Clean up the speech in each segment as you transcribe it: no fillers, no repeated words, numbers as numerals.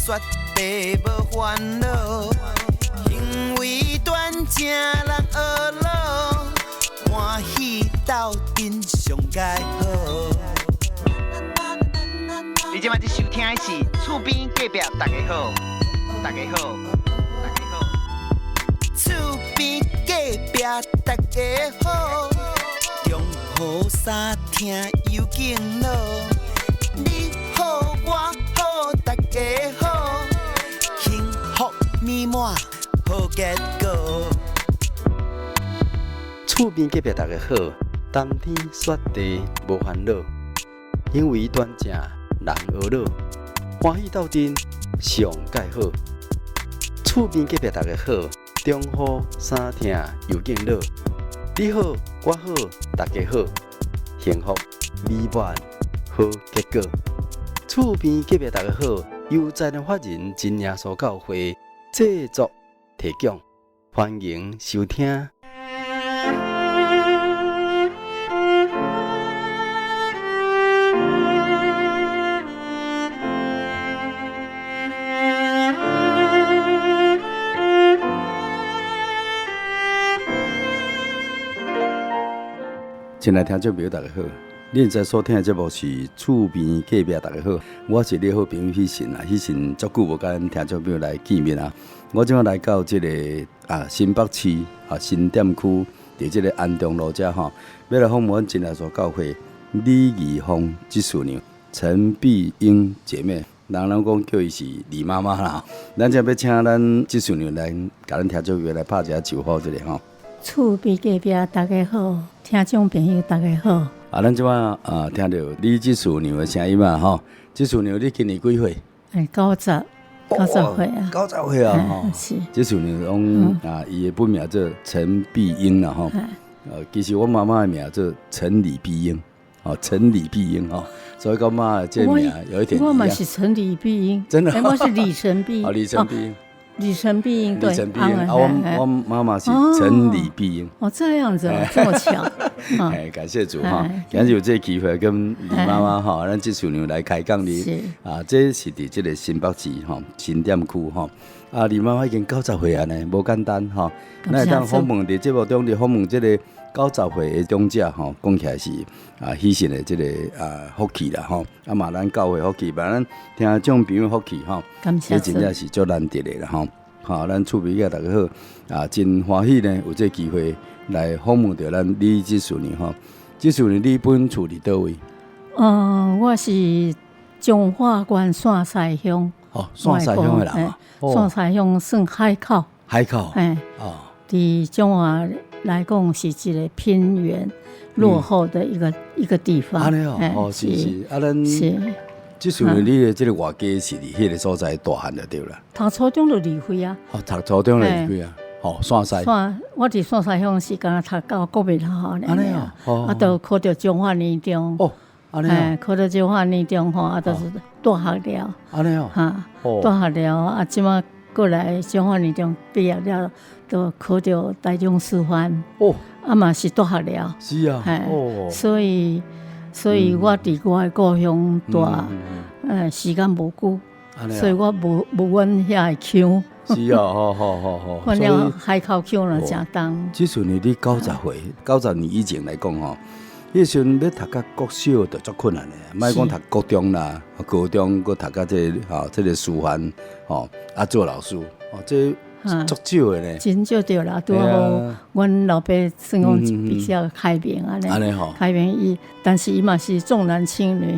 雪地无烦恼，行为端正人学老，欢喜斗阵上佳好。你今摆在收听的是厝边隔壁大家好，大家好，大家好，厝边隔壁大家好，中好三听有敬老，你好我好大家好，幸福美满好结果。厝边隔壁大家好，冬天雪地无烦恼，因为端正人学老，欢喜斗阵上介好。厝边隔壁大家好，中好三听又敬老，你好我好大家好，幸福美满好结果。厝边隔壁大家好，由在人法人真耶稣教会制作提供，欢迎收听。亲爱的听众朋友，大家好！你现在所听的节目是《厝边隔壁大家好》，我是你好朋友喜信啊。喜信足久无跟听众朋友来见面啊。我今仔来到这个新北市新店区，伫这个安中路遮吼，要来访问真耶稣教会李义芳执事娘陈碧英姐妹，人讲叫伊是李妈妈啦。咱就要请咱执事娘来，甲咱听众朋友来拍一下招呼这个吼。厝边隔壁大家好，听众朋友大家好。咱即摆听到李执事娘的声音嘛吼，执事娘你今年几岁？90岁啊。90岁啊吼。是。执事娘讲伊的本名叫陈碧英啦吼。其实我妈妈的名叫陈李碧英，陈李碧英吼，所以讲妈这名有一点一样。我嘛是陈李碧英，真的。我是李陈碧英。李陈碧英。李陈碧英，对，李陈碧英我妈妈是陈李碧英。这样子这么巧。感谢主哈，今日有这个机会跟李妈妈哈，咱执事娘来开讲哩。这是伫这个新北市哈新店区哈。李妈妈已经90岁啊呢，无简单哈。咱会当访问伫节目中伫访问这个90岁的长者哈，讲起来是喜信的这个福气啦哈。嘛咱教会福气，嘛咱听众朋友福气哈。这真正是足难得的啦哈。好，咱厝边个大家好真欢喜呢，有这个机会来访问到咱李执事娘哈。执事娘，你本厝伫倒位？我是彰化县线西乡。线西乡的人线西乡算海口。海口。伫彰化来讲是一个偏远落后的一个地方。安尼是。咱是。执事娘，你的这个外家是伫迄个所在大汉就对啦。读初中就离开啊。读初中就离开啊。线西。我伫线西乡是刚读到国民学校呢。安尼就考到彰化年中。安尼考到彰化年中就是大学了。安尼大学了即马过来彰化年中毕业了，就考到台中师范。嘛是大学了。是啊。所以我伫我的故乡住时间无久，所以我无阮遐个乡。是啊，好。反正海口乡了正重。即阵你90岁，90年以前来讲吼，迄时阵要读到国小就足困难的，莫讲读国中啦，高中搁读到这个师范做老师这。足少的呢，真少对啦，拄好，阮老爸算讲比较开明安尼，开明伊，但是伊嘛是重男轻女，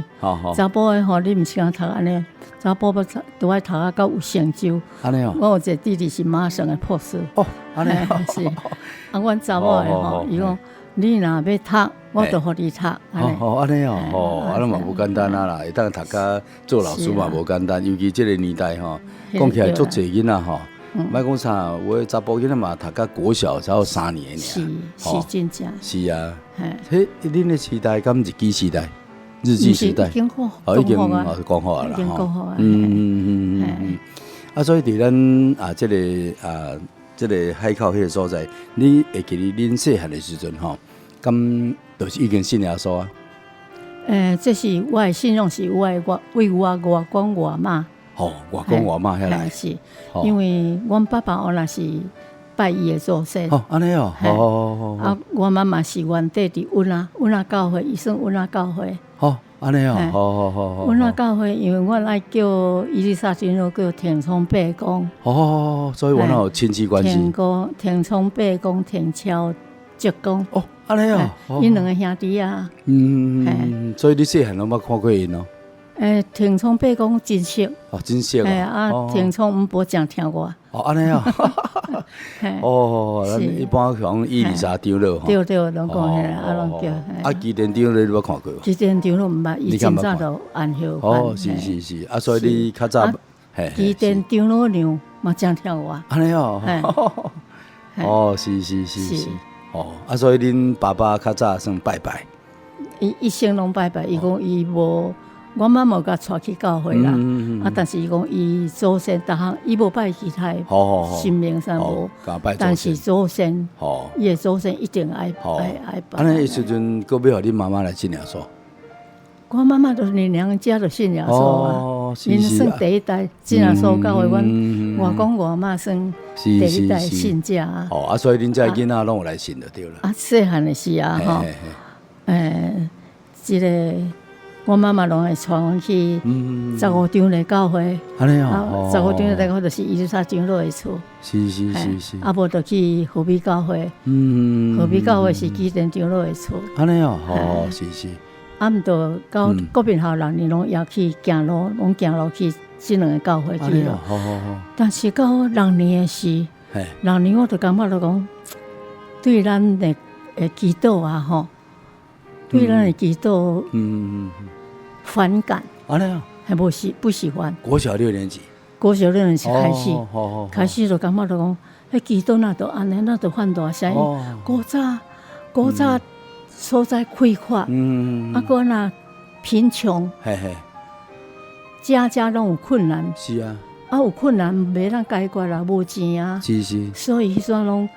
查甫的你毋是讲读安尼，查甫要都爱读到有成就。安尼我有一个弟弟是麻省的博士。安尼是。阮查某的伊讲你若要读，我就互你读。安尼安尼嘛无简单啦，会当读到做老师嘛无简单，尤其这个年代讲起来足侪囡仔莫讲啥，我查甫囡仔嘛读到国小才有3年尔。是真正。是啊。恁的时代敢日记时代？日记时代。已经讲好啊啦。已经讲好啊。所以伫咱这个海口迄个所在，你会记得恁细汉的时阵敢就是已经信耶稣啊？这是我的信仰是为我外公外妈。哦，外公外妈遐来。是，因为阮爸爸我那是拜伊的祖先。哦，安尼哦，哦。啊，我妈妈是原地伫阮仔教会，伊算阮仔教会。哦，安尼哦，好。阮仔教会，因为阮爱叫伊丽莎长老叫田冲伯公。哦，所以阮有亲戚关系。田冲伯公、田超叔公。哦，安尼哦，因两个兄弟啊。所以你细汉拢捌看过因哦。田冲伯公真熟。哦，真熟啊。田冲毋无正听我。哦，安尼哦。哦，咱一般讲伊丽莎长老吼。对，拢讲迄个，啊，拢叫。啊，基甸长老你捌看过？基甸长老毋捌，伊真早就安休。哦，是。啊，所以你较早。基甸长老娘嘛正听我。安尼哦。哦，是。哦，啊，所以恁爸爸较早算拜拜。伊一生拢拜拜，伊讲伊无。我妈无甲带去教会啦，但是伊讲伊祖先逐项，伊无拜其他神明啥无，但是祖先，伊的祖先一定爱拜。安尼时阵，搁要互恁妈妈来信耶稣。我妈妈就是你娘家就信耶稣啊，因算第一代信耶稣教会，阮外公外妈算第一代信者啊。啊，所以恁遮囡仔拢有来信就对了。啊，细汉的时啊，吼，即个。我妈妈拢会带阮去15张的教会，安尼哦，15张的教会就是伊丽莎长老的厝，是。啊，无就去河边教会，河边教会是基甸长老的厝，安尼哦，是。啊，毋着到国民校6年拢也去行路，拢行路去这两个教会去了。但是到6年的时，6年我就感觉讲，对咱的祈祷啊，吼。对咱的祈祷，反感，安尼啊，还不喜欢。国小6年级开始就感觉就讲，迄祈祷那都安尼，那都犯大声。古早所在开阔，啊个那贫穷，家拢有困难。是啊，啊有困难袂当解决啦，无钱啊。是。所以迄阵拢。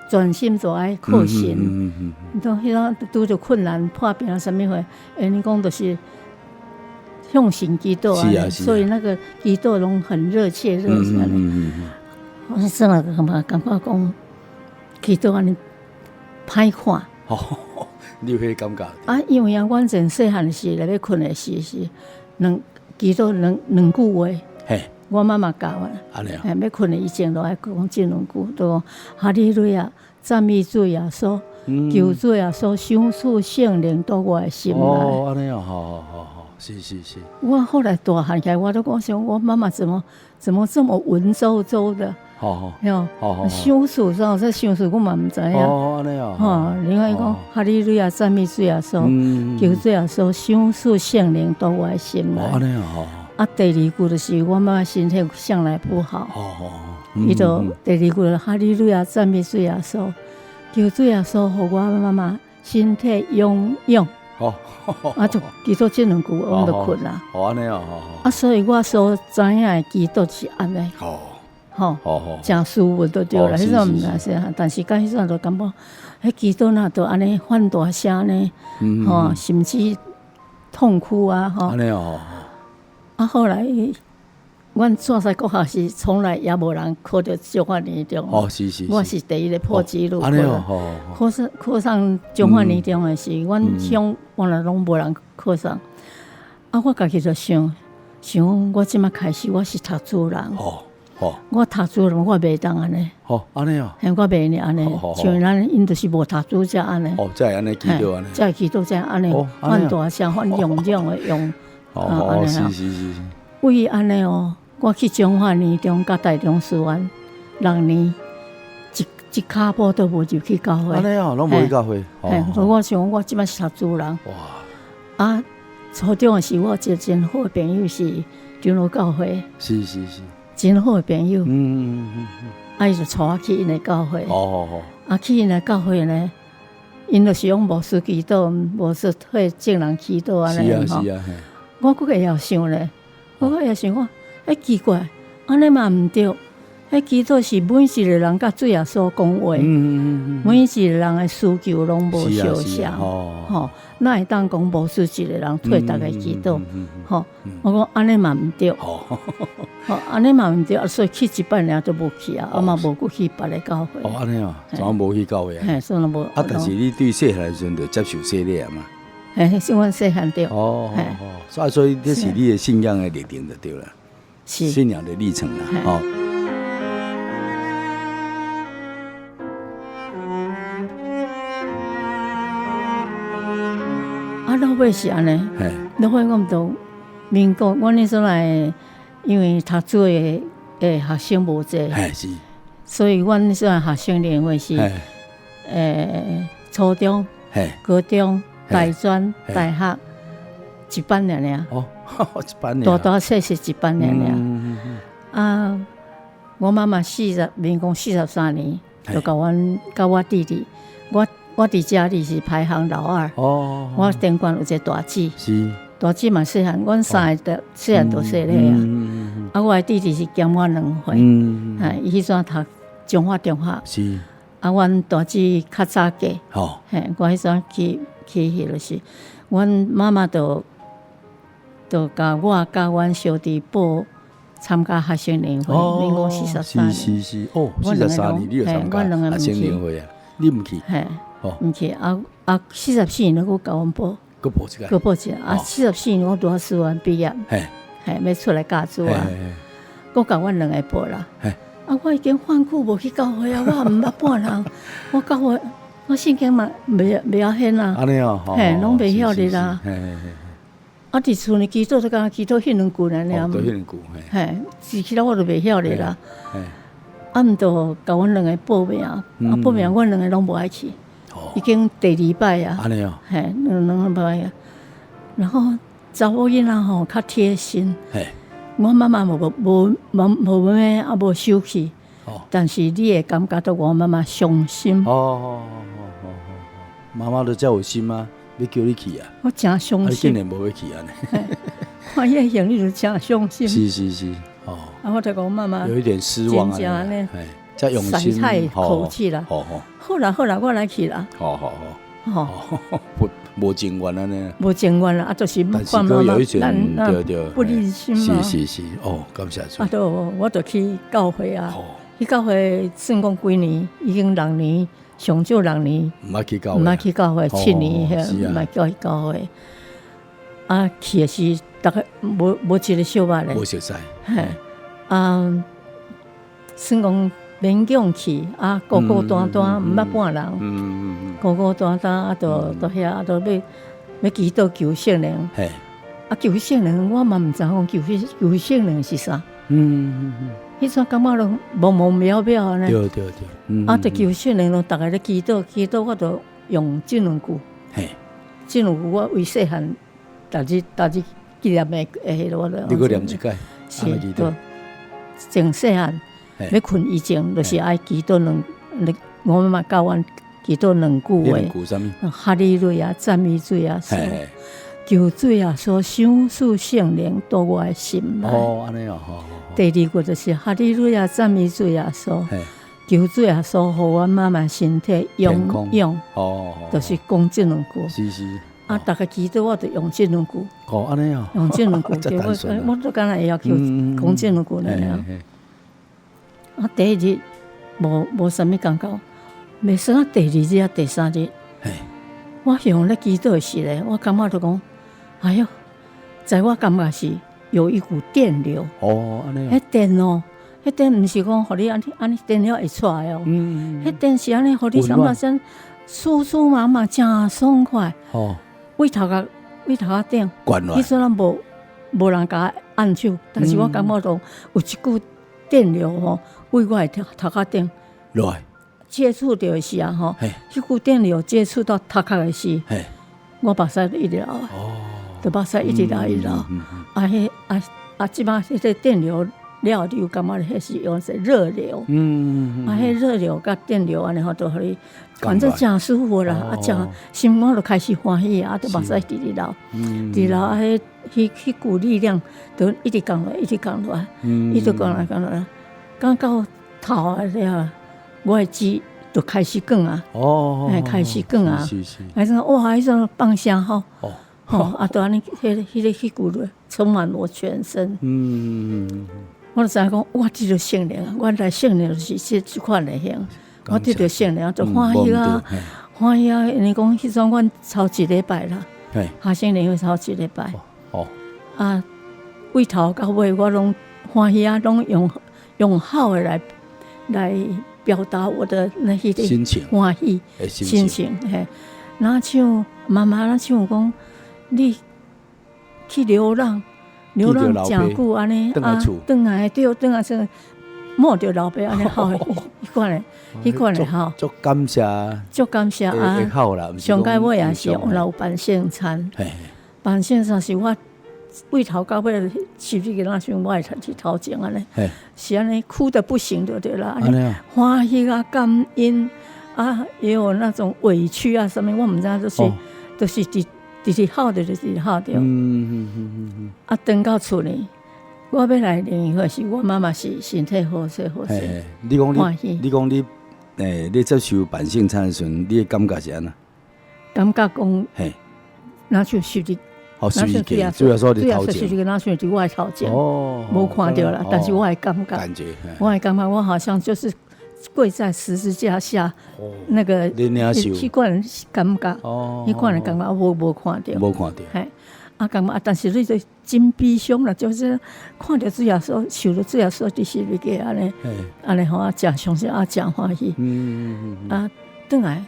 专心做爱靠神，都迄种拄着困难破病啊，什么货？你讲就是向神祈祷啊，所以那个祈祷拢很热切热情的。我是真个感觉讲祈祷安尼歹看。你有迄感觉？啊，因为阮真细汉时来要困的时是祈祷两句话。我妈妈教我，要困的以前都爱讲这两句，都讲哈利路亚，赞美主耶稣，求主耶稣赏赐圣灵到我的心内。哦，安尼哦，好，是。我后来大汉起来，我都讲我妈妈怎么这么文绉绉的？赏赐啥？这赏赐我嘛唔知影。哦，安尼哦。另外讲哈利路亚，赞美主耶稣，求主耶稣赏赐圣灵到我的心内。安尼哦。啊，第二句就是我妈妈身体向来不好，伊就第二句就哈利路亚赞美主耶稣，求主耶稣互我妈妈身体勇勇。啊，就祈祷这两句，我就困啦。安尼哦。啊，所以我所知影的祈祷是安尼。真斯文都对啦，迄阵毋知是，但是甲迄阵就感觉，迄祈祷那都安尼犯大声呢，甚至痛哭啊，安尼哦。啊，后来，阮煞西国校是从来也无人考到中华年中。是。我是第一个破纪录。安尼哦。考上中华年中的是，阮乡原来拢无人考上。啊，我家己就想，我即马开始我是读书人。我读书人，我袂当安尼。安尼哦。我袂呢安尼，像咱因就是无读书才安尼。才会安尼祈祷安尼。才会祈祷才安尼，犯大声，犯勇的勇。是。为安尼我去中华年中甲台中师院6年，一骹步都无入去教会。安尼拢无去教会。所以我想我即摆是读书人。啊，初中的时我一个真好的朋友是长老教会。是。真好的朋友。啊，伊就带我去因的教会。啊，去因的教会呢，因就是用无事祈祷，无事会正人祈祷安尼。是啊。我佫会晓想咧，我佫会晓想讲，奇怪，安尼嘛毋对，迄祈祷是每一个人甲主耶稣讲话，每一个人的需求拢无相像，吼，哪会当讲无需一个人替大家祈祷？吼，我讲安尼嘛毋对，吼，安尼嘛毋对，所以去一摆尔都无去啊，嘛无过去别个教会。哦，安尼哦，怎无去教会啊？嘿，所以无。啊，但是你对细汉的时阵就接受洗礼啊嘛？嘿，是阮细汉对。哦，所以这是你的信仰的历程就对了，信仰的历程啦，哦。老尾是安尼，老尾我们都民国，我那时候来，因为读书的学生无济，所以阮那时候学生联会是，初中、高中、大专、大学一班尔。哦，一班大大小小一班尔。啊，我妈妈民国43年，就甲我弟弟，我伫家里是排行老二，我顶管有一个大姊，大姊嘛细汉，阮三个细汉都细咧啊。啊，我的弟弟是减我2岁，伊迄阵读中华中学，啊，阮大姊较早嫁，我迄阵去迄落是，阮妈妈就甲我甲阮小弟报参加学生联会，民国43年，是哦，43年你就参加学生联会啊，你毋去？毋去啊！44年我甲阮报，佫报一个啊！44年我拄好师范毕业，要出来教书啊！我甲阮2个报啦。啊！我已经反久无去教会啊！我毋捌半人，我教会我圣经嘛袂晓显啊！安尼哦，拢袂晓哩啦。啊！伫厝呢祈祷都敢祈祷迄2句尔，都迄2句，其他我都袂晓哩啦。啊！毋就甲阮2个报名，报名阮2个拢无爱去。已经第2摆啊，安尼哦，两摆啊。然后查某囡仔吼较贴心，我妈妈无咩啊无生气，但是你会感觉到我妈妈伤心。妈妈都遮有心啊，要叫你去啊。我真伤心，你竟然无要去安尼。看伊样，你就真伤心。是，啊，我就讲妈妈有一点失望啊，才用心，晒太口气啦。好啦，我来去啦。好，无情愿安尼。无情愿啦，啊，就是看妈妈对，不忍心嘛。是，哦，感谢主。啊，我就去教会啊。去教会算讲几年，已经6年，上少6年。毋捌去教会7年，毋捌叫去教会。啊，去的是大概无一个小捌咧。无熟悉。啊，算讲。勉强去啊，孤单单，毋捌半人，孤单单啊，都遐啊，都要祈祷求圣灵，啊，求圣灵，我嘛毋知讲求圣灵是啥，迄阵感觉都蒙蒙渺渺安尼，对，啊，就求圣灵咯，逐个咧祈祷，我就用这2句，这2句我为细汉，逐日纪念的迄个我都，你搁念一解，是，真细汉。要困以前，就是爱祈祷我妈妈教阮祈祷2句话，哈利路亚，赞美主耶稣，求主耶稣赏赐圣灵到我的心内。安尼哦，第2句就是哈利路亚，赞美主耶稣，求主耶稣互阮妈妈身体永永，就是讲这2句。是。啊，大家祈祷我就用这2句。安尼哦，用这2句，我都敢若会晓讲这2句了。啊，第1日无啥物感觉，袂算啊。第2日啊，第3日，我用咧祈祷时咧，我感觉就讲，哎哟，在我感觉是有一股电流。安尼。迄电哦，迄电毋是讲，互你安尼电了会出来哦。迄电是安尼，互你感觉真酥酥麻麻，真爽快。胃头壳顶，迄阵啊无人甲按手，但是我感觉到有一股电流吼。为我的头壳顶接触到的时啊，吼，迄股电流接触到头壳的时，我目屎就一直流啊，就目屎一直流。即摆迄个电流了，你有感觉迄是用是热流，迄热流甲电流安尼吼，都互你，反正真舒服啦，真心我就开始欢喜啊，就目屎直直流，迄股力量都一直降落来，一直降落来。刚到头啊了，我的肌就开始梗啊，开始梗啊，还是哇，还是放声吼，啊，都安尼，迄股热充满我全身。我就知影讲，我得到圣灵啊！我来圣灵就是这款类型，我得到圣灵就欢喜啊，欢喜啊！因为讲迄阵阮超一礼拜啦，下圣灵会超一礼拜。啊，为头到尾我拢欢喜啊，拢用好的来表达我的那些心情，欢喜心情。嘿，那像妈妈，那像讲你去流浪真久安尼啊，转来对，转来说摸着老爸安尼好，迄款的好。足感谢啊！好啦，上届尾也是我有办圣餐，办圣餐是我为头到尾是不是那时候我是头前安尼，是安尼哭得不行的对啦，安尼欢喜啊，感恩啊，也有那种委屈啊什么，我唔知都是就是好的，就是好的。啊，等到厝里，我要来联谊会是我妈妈是身体好势。你讲你接受办圣餐的时候，你的感觉是安怎？感觉讲，那像是的，主要说你头前，那像是我的头前，无看到啦，但是我的感觉，我好像就是跪在十字架下，那个迄款感觉，迄款的感觉我无看到，感觉，但是你就真悲伤啦，就是看到主耶稣，受到主耶稣的洗礼个安尼吼啊，真伤心啊，真欢喜。啊，转来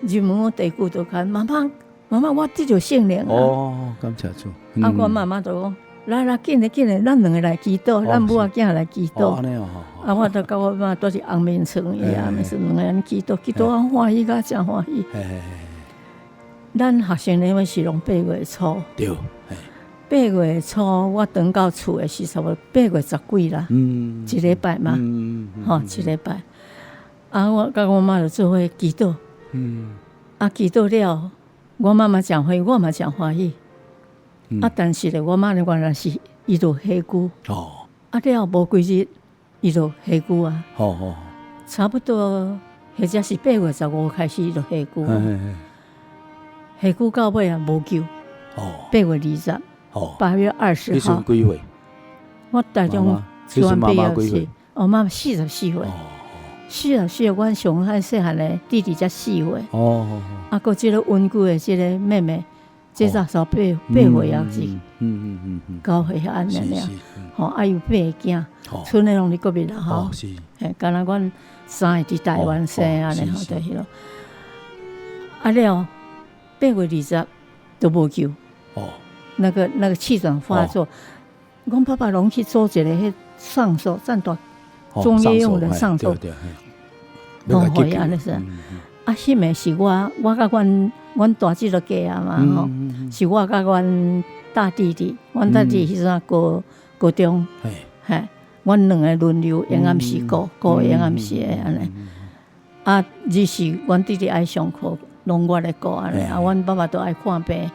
入门我第一句就讲妈妈，我得到圣灵啊！感谢主。啊，我妈妈就讲。来，紧嘞，咱两个来祈祷，咱母仔囝来祈祷。啊，我都甲我妈都是红面床伊啊，每次两个人祈祷，我欢喜甲真欢喜。咱学生年是拢8月初，对，8月初我等到厝的是差不多8月10几啦，一礼拜嘛，一礼拜。啊，我甲我妈就做伙祈祷，啊，祈祷了，我妈妈真欢喜，我嘛真欢喜。啊，但是咧，我妈咧原来是伊就下久，啊了无几日，伊就下久啊。差不多或者是8月15开始伊就下久，下久到尾啊无救。8月20， 8月20号。你算几岁？我大中学完毕业时，妈妈44岁。44岁，阮上海细汉的弟弟才4岁。啊，搁即个稳固的即个妹妹。这早8岁也是，9岁遐安尼俩，啊有8个囝，剩的拢伫国民啦吼，敢若阮3个伫台湾生安尼吼，就是咯。啊了，8月20都无救，那个气管发作，阮爸爸拢去做一个迄上手战斗，中医用的上手，会安尼是。啊，迄暝是我甲阮大姊就嫁啊嘛吼，是我甲阮大弟弟，阮大弟迄阵高中，阮两个轮流延暗时顾延暗时的安尼。啊，日时阮弟弟爱上课，拢我来顾安尼。啊，阮爸爸都爱看病，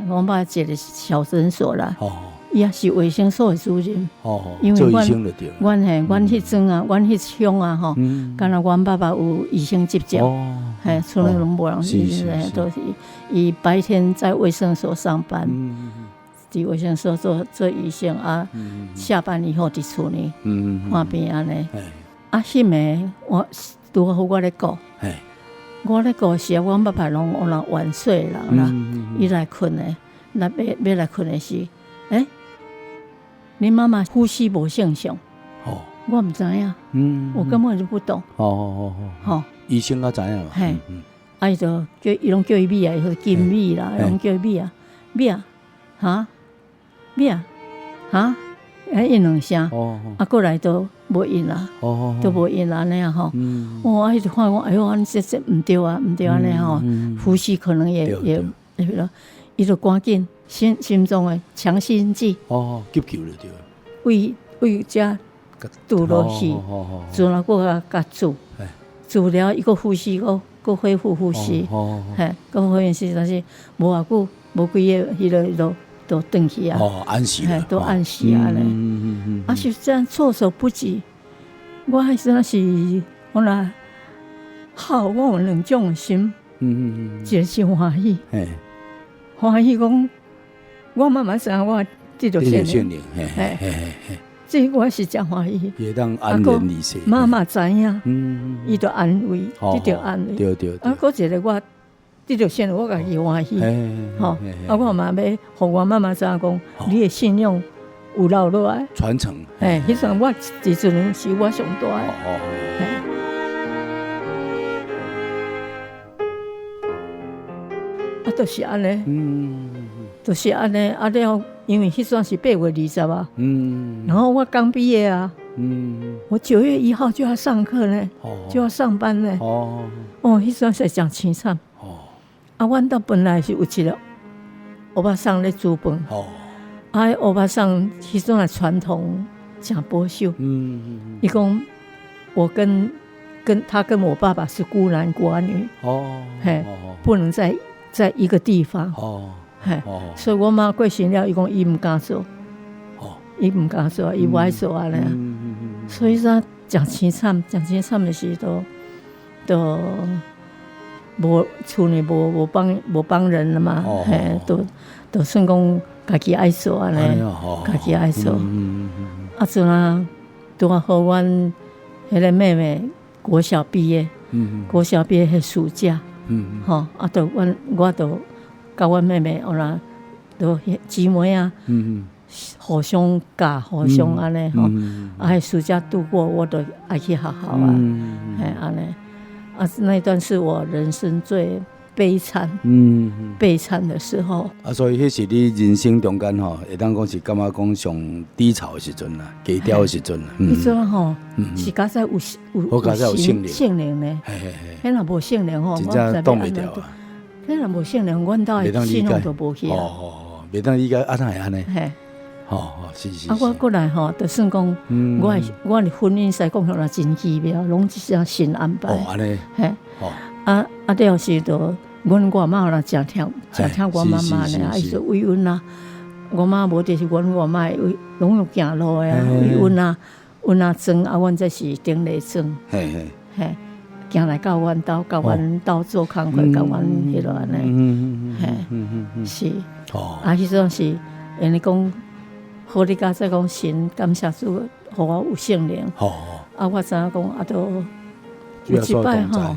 阮爸一个小诊所啦。伊也是卫生所的主任，因为阮迄阵啊，阮迄乡啊吼，敢若阮爸爸有医生执照，厝内拢无人医，都是伊白天在卫生所上班，伫卫生所做医生啊，下班以后伫厝内看病安尼。啊，迄暝我拄好我咧顾，我咧顾时，阮爸爸拢有人晚睡人啦，伊来困诶，要来困诶时，你妈妈呼吸无正常，我唔知影，我根本就不懂。医生啊知影嘛，伊就伊拢叫伊米啊，伊金米啦，拢叫伊米啊，因两声，过来都无因啦，都无因啦那样吼。我一直看讲，哎呦，你这唔对啊，唔对啊那样吼，呼吸可能也，伊就赶紧。心中的强心剂，急救了对。胃遮堵落去，做了个甲治疗伊个呼吸个恢复呼吸，个恢复吸，但是无偌久，无几月，伊都转去啊，安息了，都安息啊嘞。啊，是这样措手不及。我迄阵是我若好，我有两种的心，一个是欢喜，欢喜讲我妈妈知影我得到圣灵，这我是真欢喜，也当安然离世。妈妈知影，伊就安慰，得到安慰。对。啊，搁一个我得到圣灵，我家己欢喜，吼。啊，我嘛要互我妈妈知影讲，你的信仰有留落来，传承。迄阵我这阵是我上大的。啊，就是安尼，就是安尼。啊了，因为迄阵是8月20啊，然后我刚毕业啊，我9月1号就要上课呢，就要上班呢。迄阵是真凄惨。啊，阮到本来是有一个欧巴桑咧煮饭，啊，欧巴桑迄种的传统真保守。伊讲我跟我爸爸是孤男寡女，不能在一个地方。所以我妈过身了，伊讲伊唔敢做，伊唔敢做，伊不爱做安尼。所以说真凄惨，真凄惨的是都无厝里无帮人了嘛，都算讲家己爱做安尼，家己爱做。啊，阵啊，拄啊好阮迄个妹妹国小毕业，国小毕业迄暑假，啊，都我都甲阮妹妹，都姊妹啊，互相教，互相安尼吼，啊，迄暑假度过，我都爱去学校啊，安尼。啊，那段是我人生最悲惨的时候。啊，所以迄是你人生中间吼，会当讲是感觉讲上低潮的时阵啦，低调的时阵啦。迄阵吼是加在有圣灵呢，迄若无圣灵吼，真正挡袂掉啊。迄若无圣灵，阮兜的信用都无去啊。袂当理解啊，哪会安尼？是。啊，我过来吼，就算讲我的婚姻使讲若真奇妙，拢是神安排。安尼。啊，了是就阮外妈啦，真听我妈妈呢，伊说慰问啊。我妈无就是阮外妈拢有行路的啊，慰问啊，阮啊装啊，阮这是顶礼装。行来到阮兜，甲阮兜做工课，甲阮迄落安尼。是。啊，迄阵是，因为讲。好，你家再讲神，感谢主，互我有圣灵。啊，我知影讲，啊，都有一摆吼，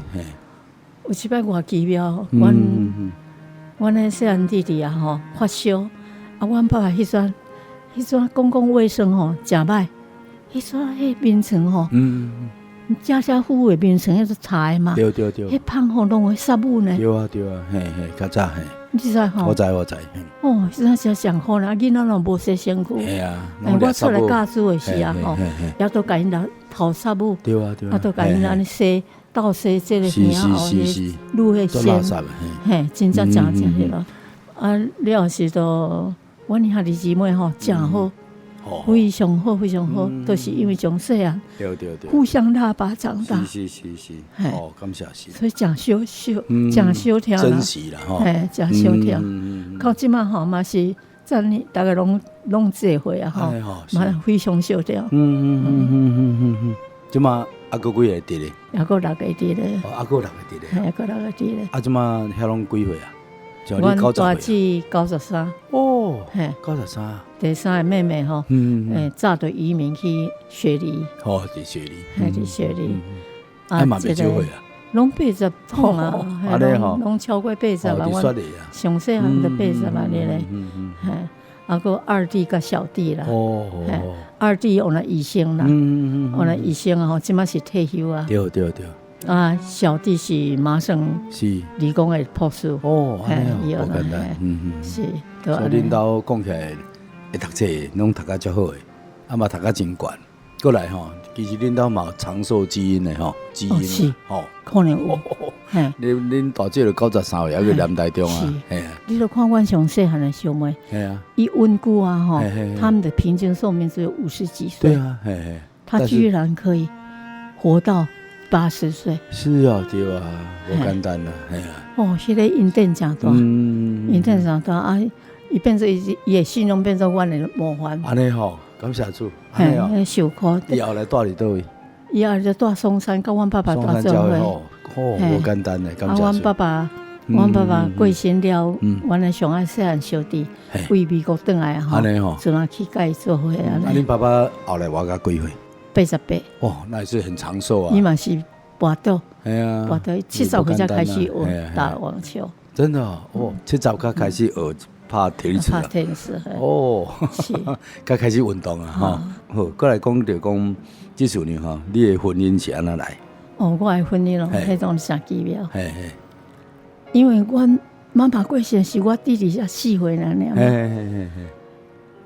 有一摆偌奇妙，阮迄细汉弟弟啊吼发烧，啊，阮爸爸迄阵公共卫生吼真歹，迄阵迄眠床吼，家家户户的眠床迄是柴的嘛，对，迄芳吼拢会杀母呢。对啊，较早你知吼？我知。哦，现在真上好啦，囡仔拢无洗身躯。系啊，我出来教书的时啊，吼，也都甲因来头杀母。对啊，都甲因安尼洗，倒洗这个耳后迄撸迄线，嘿，真正迄咯。啊，了是都，阮遐弟姊妹吼，真好。非常好，都是因为从细汉互相拉拔长大。是，感谢神。所以真小条啦，珍惜啦吼，真小条。到即马吼嘛是，咱大家拢聚会啊吼，嘛非常小条。即马还佫几个伫咧？还佫6个伫咧。还佫6个伫咧。还佫6个伫咧。啊，即马遐拢几岁啊？阮大姊93。哦，93。第3个妹妹吼，早就移民去雪梨。伫雪梨。伫雪梨。啊，嘛袂少岁啊。拢80碰啊，拢超过80啊，阮上细汉就80啊咧。啊，个二弟甲小弟啦。二弟用了医生啦，用了医生啊，即马是退休啊。对。啊，小弟是麻省理工的博士。安尼哦，简单。是。所以恁兜讲起来，会读册拢读甲足好诶，啊嘛读甲真悬。过来吼，其实恁兜嘛有长寿基因诶吼，基因吼，可能有。恁大姐就93岁，还个念台中啊，系啊。你都看阮上细汉的兄妹，系啊，一温故啊吼，他们的平均寿命只有50几岁。对啊，他居然可以活到80岁。是啊，对啊，无简单啦，系啊。迄个引电真大，引电真大啊！伊变做伊的信用变做阮的模范。安尼吼，感谢主。安尼哦，受苦。以后来住伫倒位？伊也就住松山，甲阮爸爸住做伙。无简单嘞，感谢。阮爸爸过身了，阮的上爱细汉小弟为美国转来吼，就拿去甲伊做伙啊。恁爸爸后来活到几岁？88。哦，那也是很长寿啊。伊嘛是跋倒，跋倒70岁才开始学打网球。真的哦，70才开始学拍体育场。拍体育场。哦，才开始运动啊哈。好，过来讲就讲这次呢哈，你的婚姻是安怎来？哦，我的婚姻咯，迄种真奇妙。因为阮妈妈过身是我弟弟才4岁尔，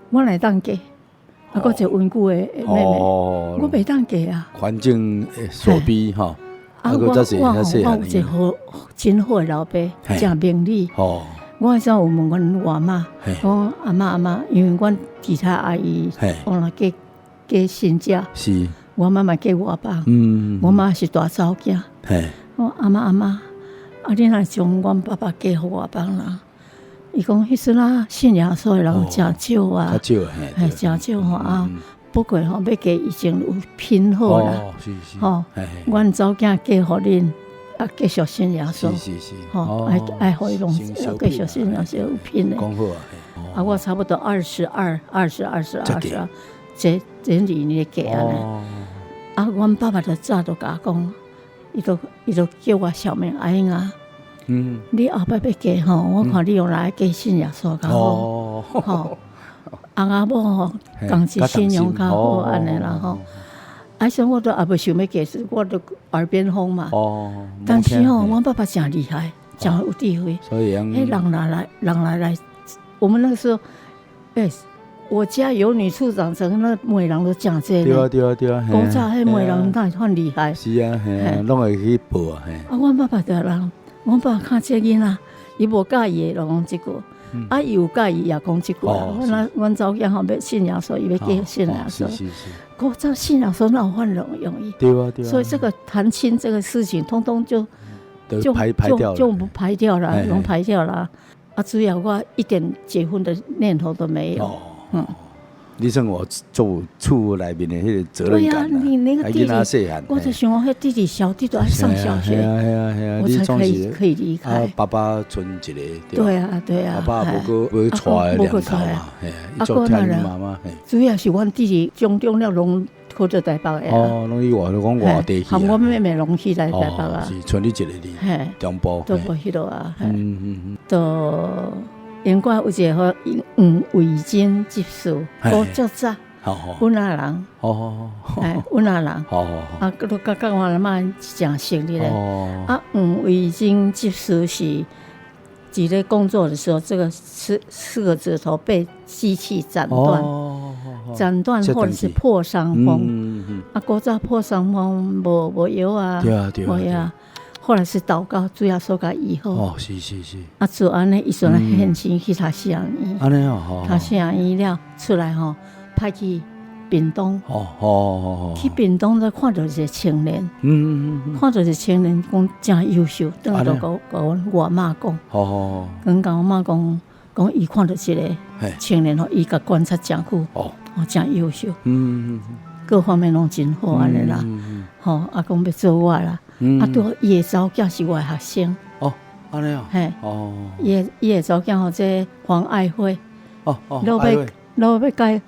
我来当嫁，啊，搁一个温故的妹妹，我袂当嫁啊。环境所逼哈，啊，我有一个好真好的老爸，真明理。我迄阵有问阮外妈，讲阿妈，因为阮其他阿姨往来嫁新家，是。我妈妈嫁我爸，我妈是大嫂囝。我阿妈，你若将阮爸爸嫁互我爸啦？伊讲迄阵啊，信耶稣的人真少啊，真少吼啊。不过吼，要嫁已经有拼好啦。吼，阮早囝嫁互恁，啊，继续信耶稣。吼，爱互伊拢继续信耶稣有拼的。讲好啊，我差不多22，这2年嫁安尼。啊，阮爸爸就早就甲我讲，伊就叫我小妹阿英啊，你后摆要嫁吼，我看你用来嫁信耶稣较好，吼，翁仔某吼，同志信用较好安尼啦吼。啊，所以我都也袂想要嫁，我都耳边风嘛。但是吼，阮爸爸真厉害，真有智慧。所以人来，我们那个时候，我家有女处长，整个每人都讲这个。对啊。古早迄每人哪会遐厉害？是啊，拢会去报啊。啊，阮爸爸的人，阮爸爸看这囡仔，伊无介意的，就讲这句；啊，伊有介意也讲这句。阮早囝吼要信耶稣，伊要嫁信耶稣。古早信耶稣哪有很容易？对啊。所以这个谈亲这个事情，通通就排掉了，就不排掉了，拢排掉了。啊，只要我一点结婚的念头都没有。你算我做厝内面的迄个责任感啦。你那个弟弟，我就想讲，迄弟弟小弟都要上小学，我才可以离开。爸爸存一个，对啊。爸爸无去带两口嘛，伊做天妈妈。主要是阮弟弟中了拢考到台北的。拢去外头讲外地去。含我妹妹拢去来台北啊。是存你一个哩，中部。都无迄落啊。都。因我有一个好味精技术，我足早，阮阿人，阮阿人，啊，都甲我阿妈真熟哩咧。啊，味精技术是几咧工作的时候，这个四个指头被机器斩断，或者是破伤风。啊，古早破伤风无药啊，无药。后来是祷告，主要说甲医好。是。啊，就安尼，伊说现钱去读西洋医。安尼哦，读西洋医了出来吼，派去屏东。去屏东才看到一个青年。看到一个青年讲真优秀，等下就甲阮外妈讲。甲我妈讲，伊看到一个青年吼，伊甲观察真久，真优秀。各方面拢真好安尼啦。吼，啊，讲要做我啦。啊，对，伊的查某囝是我的学生。安尼啊。伊的查某囝吼，这黄爱慧。老要教，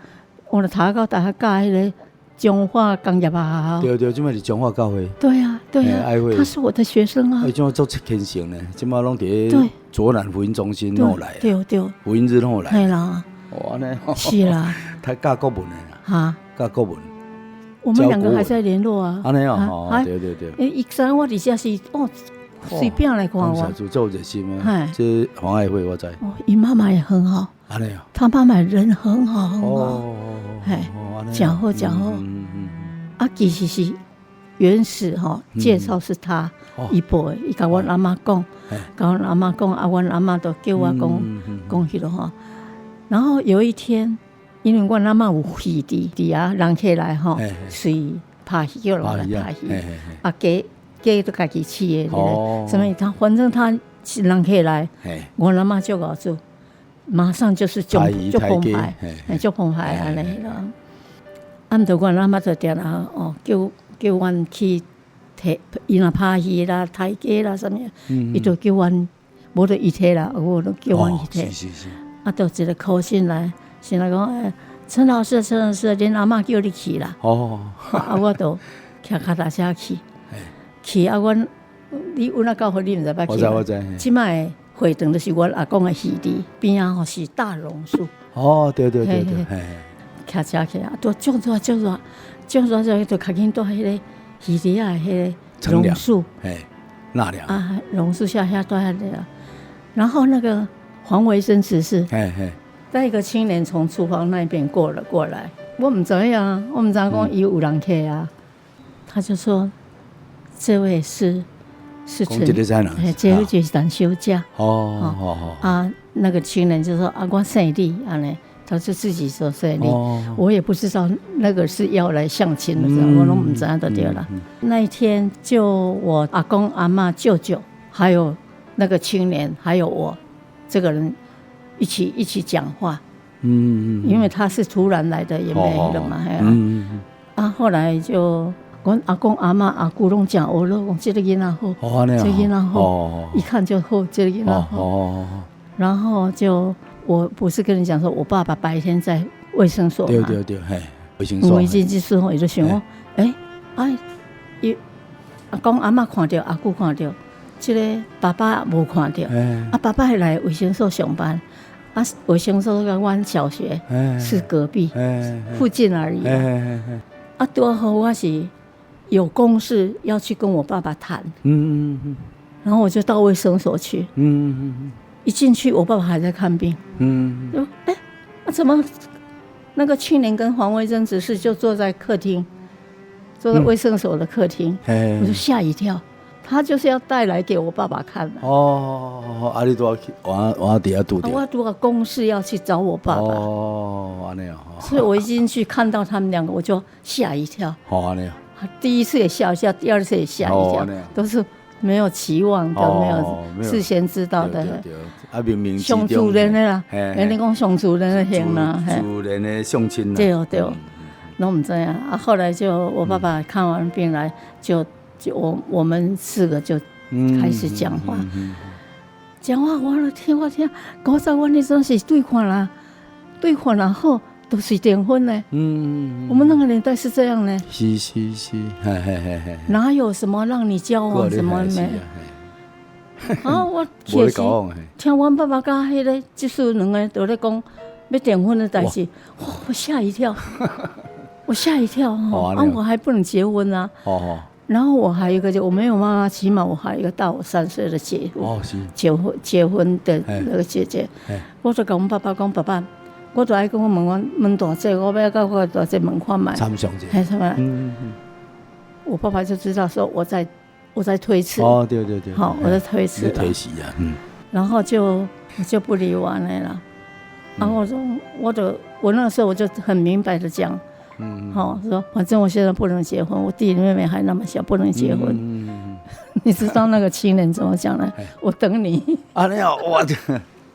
我读到大学教迄个中华工业学校。对，即摆是中华教会。对啊。爱慧，他是我的学生啊。即摆做虔诚呢，即摆拢伫左南福音中心弄来。对。福音日弄来。系啦。安尼。是啦。他教国文的啦。教国文。我们两个还在联络啊。安尼对。伊知我伫遮是随便来看我。做热心啊。这黄爱慧我知。伊妈妈也很好。安尼啊。他妈妈人很好。讲好。啊，其实是原始介绍是他一辈，伊甲阮阿妈讲，阮阿妈讲，啊，阮阿妈都叫我讲迄落然后有一天。因为阮阿嬷有戏伫啊，人客来随拍戏叫落来拍戏，啊，家都家己饲的，所以反正他是人客来，阮阿嬷就搞做，马上就是就澎湃安尼啦。啊，毋着阮阿嬷就定啦，叫阮去摕，伊若拍戏啦、抬价啦什么，伊就叫阮，无就伊摕啦，我就叫阮去摕。啊，就一个考生来，先来讲，陈老师，恁阿嬷叫你去啦。啊，我就骑脚踏车去，去啊，你阮啊教会你毋知捌去？我知。即摆会堂就是阮阿公的戏地边啊，吼是大榕树。对，骑车去啊，都种热，就较紧到迄个戏地啊，迄个榕树，纳凉啊，榕树下住遐个，然后那个黄维生执事，带一个青年从厨房那边过来，我唔知啊，我唔知讲伊有人客啊，他就说这位是陈，这位就是陈小姐。啊，那个青年就说啊，我姓李，安尼，他就自己说姓李，我也不知道那个是要来相亲的，我拢唔知道就对了。那一天就我阿公阿嬷舅舅，还有那个青年，还有我这个人一起讲话。因为他是突然来的，也没了嘛，后来就。阮阿公阿嬷阿姑拢讲，我讲这个囡仔好，这个囡仔好，一看就好，这个囡仔好。然后就我不是跟你讲说，我爸爸白天在卫生所嘛，对，卫生所。我进去之后，伊就想讲，伊阿公阿嬷看到，阿姑看到，这个爸爸无看到，爸爸来卫生所上班，卫生所跟阮小学是隔壁，附近而已。多好，我是。有公事要去跟我爸爸谈，然后我就到卫生所去，一进去我爸爸还在看病，怎么那个青年跟黄维珍执事就坐在客厅，坐在卫生所的客厅，我就吓一跳，他就是要带来给我爸爸看的。你都要去，我底下堵掉。我如果公事要去找我爸爸。安尼啊。所以我一进去看到他们两个，我就吓一跳。安尼啊。第一次也吓一跳，第二次也吓一跳，都是没有期望的，没有事先知道的。明明上主人的啦，人家讲上主人的行啦，主人的相亲啦。对，拢唔知啊。后来就我爸爸看完病来，就我们4个就开始讲话，我听，搞早我那阵是对看啦，然后。都是订婚呢，我们那个年代是这样呢。是，哪有什么让你交往什么没？我确实听阮爸爸甲迄个即叔两个都在讲要订婚的代志，我吓一跳，我还不能结婚啊。然后我还有一个我没有妈妈，起码我还有一个大我3岁的姐夫，结婚的那个姐姐，我就跟阮爸爸讲，爸爸。我就爱跟我门大姐，我要到我大姐门看买。参详者。我爸爸就知道说我在推辞。对。好，我在推辞。推辞啊，然后就不理我了。然后我那个时候我就很明白的讲，说反正我现在不能结婚，我弟弟妹妹还那么小，不能结婚。你知道那个青年怎么讲呢？我等你。你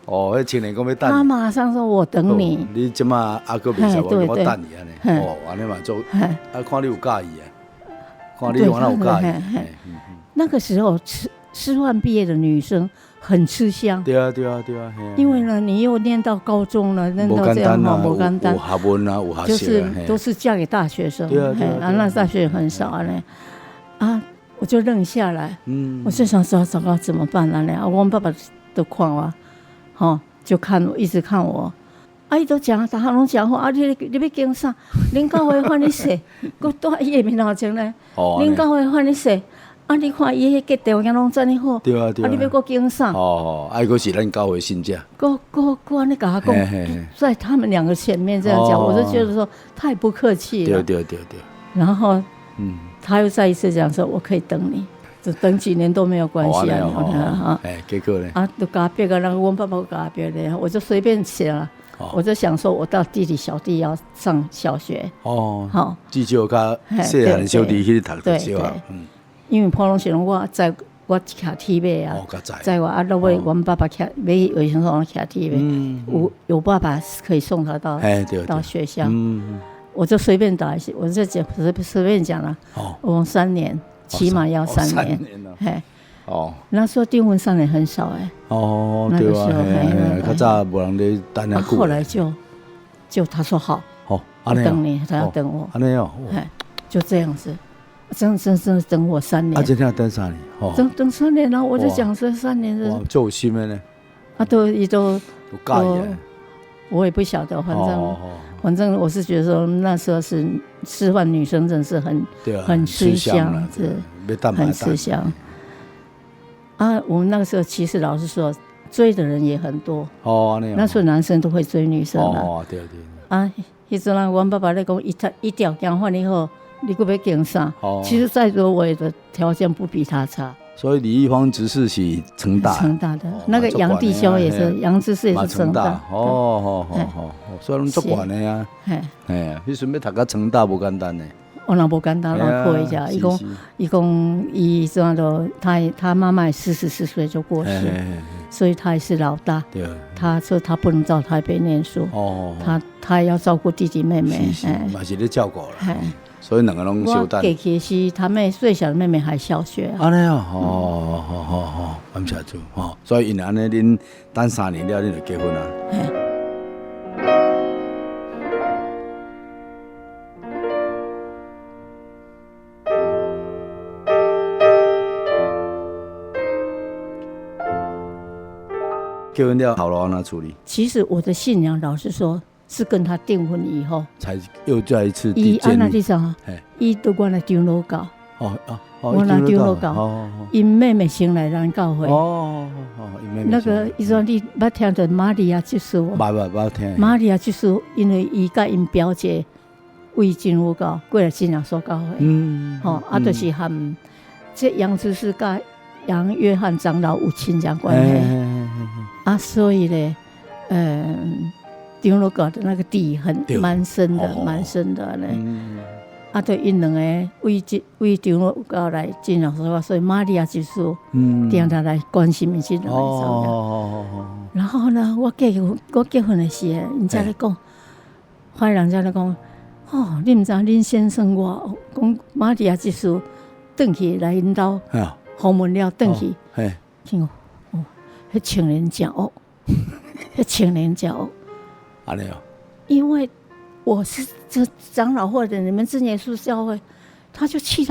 好，那青年讲要等你，他马上说我等你。你即马阿哥袂使我等你安尼，安尼嘛做，看你有介意看你有哪有介意。那个时候师范毕业的女生很吃香。对啊。因为呢，你又念到高中了，念到这样嘛，不简单。有学问啊，有学识啊，就是都是嫁给大学生。对啊。那大学很少呢，我就愣下来。我就想说，糟糕怎么办呢？我爸爸都看我。就一直看我，伊都讲，大家拢讲话，你要经啥？恁教会换你洗，搁住伊的面头前呢。恁教会换你洗，你看伊迄个条件拢真好。对啊。你要搁经啥？佫是咱教会信者。搁安尼甲我讲，在他们2个前面这样讲，我就觉得说太不客气了。对。然后，他又再一次讲说，我可以等你。等几年都没有关系结果呢？都加别个，然后我爸爸加别的，我就随便写了。我就想说，我到弟弟小弟要上小学。至少较细汉的小弟去读小学。因为普通时我骑铁马啊，载我到尾，阮爸爸骑买卫生所骑铁马，有爸爸可以送他到学校。我就随便打一些，我就讲随便讲了。我3年，起码要3年。嘿，那时候订婚3年很少哎。对啊，较早无人咧等遐久。后来就他说好，等你，他要等我。安尼哦，就这样子，真等我3年。真正等3年，等3年了，我就讲这3年的。就有心的呢。都介意。我也不晓得，反正我是觉得说那时候是示范女生真是很吃香，很吃香。我们那个时候其实老实说，追的人也很多。那时候男生都会追女生嘛。对。迄阵啊，阮爸爸咧讲，一条件换以后，你搁要竞啥？其实再多我也的条件不比他差。所以李玉芳执事是成大的，那个杨弟兄也是，杨执事也是成大。所以拢足悬的啊。迄阵要读到成大无简单呢。那无简单，我看一下，伊这样的，他妈妈44岁就过世，所以他也是老大。他说他不能到台北念书，他要照顾弟弟妹妹，嘛是咧照顾啦。所以两个拢小等。我过去是他妹最小的妹妹还小学。安尼好，感谢主所以因安尼，恁等3年了，恁就结婚啊。结婚了后来哪处理？其实我的信仰，老实说，是跟他订婚以后，才又再一次伊安那地方，伊都我来张罗搞。我来张罗搞。因妹妹先来咱教会。那个伊说你捌听到玛利亚接受？捌听。玛利亚接受，因为伊甲因表姐为张罗搞过来信仰所教会。就是含这杨执事甲杨约翰长老有亲家关系。所以呢，张罗搞的那个地蛮深的呢。对因两个为张罗搞来进入说，所以玛利亚就是定定来关心民生的。然后呢，我结婚的时候，人家咧讲，后来人家咧讲，你唔知恁先生我讲玛利亚就是转去来因兜访问了，转去，听迄青年骄傲，迄青年骄傲，安尼因为我是这长老会的，你们真耶稣教会，他就气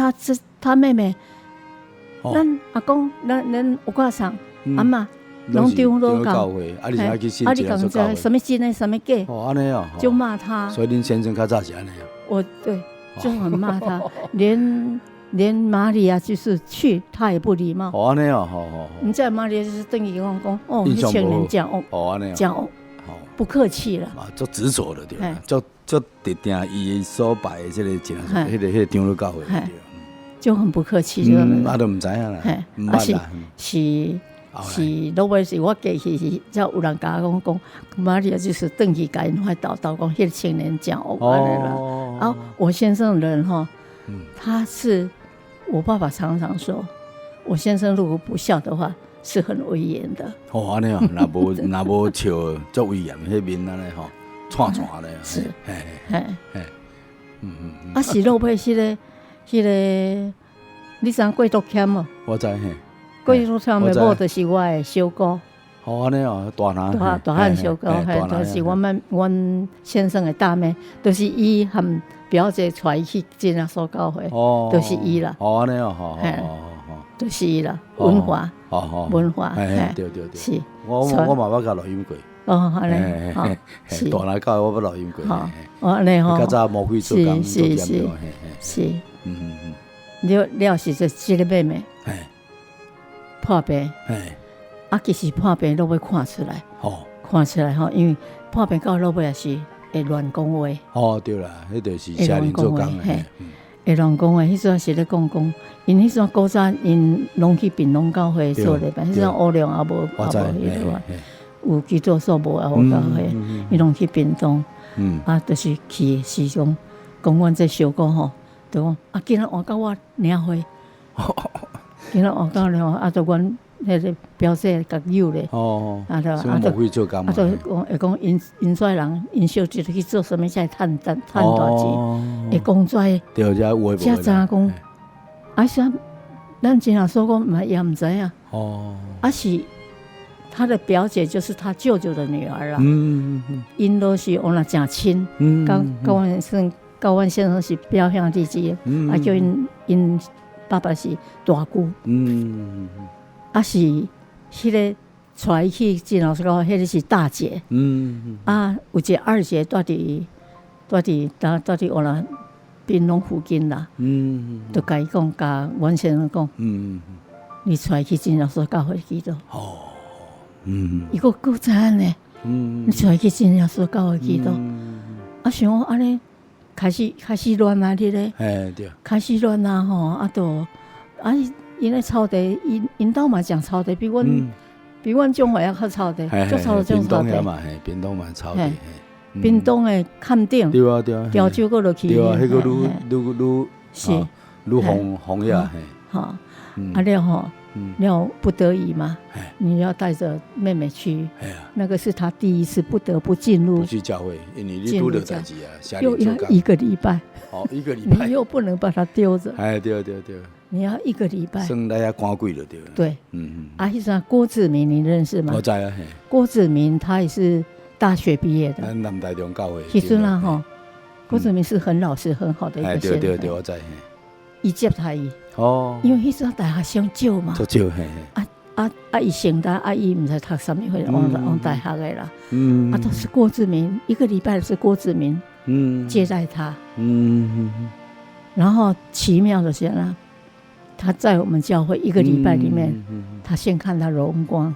他妹妹，咱阿公，咱有挂上阿妈，拢丢落教会，你才去信耶稣教会，什么真的什么假，安尼就骂他。所以恁先生较早是安尼我对，就很骂他，连玛利亚就是去，他也不礼貌。安尼好。你在玛利亚就是等于讲，你前人讲讲不客气了。足执着的对，足特定伊所拜的这个迄个长老教会对，就很不客气。都唔知影啦，是，落尾是我过去是，才有人甲我讲，玛利亚就是等去甲因发祷告，讲迄个青年讲安尼啦。我先生的人他是我爸爸常常说，我先生如果不孝的话，是很威严的。安尼那无笑足威严，迄面安尼串咧。是，是落尾迄个，你知贵州欠无？我知贵州欠的某就是我的小姑。安尼大汉小姑，就是阮先生的大妹，就是伊和表姐带去进了所教会，就是伊啦。安尼就是伊啦，文化，对，是。我嘛捌甲录音过。安尼，是。大南教我捌录音过。安尼较早魔鬼做工做点着，是。了是这个妹妹，破病，其实破病都要看出来，因为破病到落尾也是会乱讲话。对啦，迄就是邪灵做工的。会乱讲话，迄阵是咧讲，因迄阵古早因拢去平农教会做礼拜，迄阵乌量也无迄个，有基督所无也无教会，伊拢去平东，就是去是讲阮这小姑就讲今日换到我领会，今日换到了就阮迄个表姐甲诱咧，就会做工嘛，会讲因跩人因小弟去做什么才趁大钱，会讲跩，对，才有诶，才知影讲，啊啥，咱真正说讲也毋知影，是他的表姐就是他舅舅的女儿啦，因都是我那真亲，高万先生是表兄弟之一，叫因爸爸是大姑，是迄个带去金老师讲，迄个是大姐，有一个二姐住伫我那滨东附近啦，就甲伊讲，甲阮先生讲，你带去金老师教会去倒。伊个知影呢，你带去金老师教会去倒，想讲安尼开始乱啊，你咧，开始乱啊吼，因咧草地，因兜嘛讲草地，比阮中华还较草地，足草地种草地。屏东嘛草地，屏东的坎顶，对啊，潮州过落去，对啊，迄个愈红呀，哈，了吼，了不得已嘛，你要带着妹妹去，那个是他第一次不得不进入去教会，因为你拄着代志啊，又要1个礼拜，一个礼拜，你又不能把它丢着，对。你要1个礼拜，算来遐赶鬼就对了。对，迄阵郭志明你认识吗？我知啊，郭志明他也是大学毕业的，咱南台中教会。迄阵啊吼，郭志明是很老实很好的一个先生。对，我知。伊接他伊，因为迄阵大学生少嘛，少伊成大伊毋知读啥物会往大学的啦，都是郭志明，1个礼拜是郭志明接待他，然后奇妙的是呢。他在我们教会1个礼拜里面，他先看到荣光。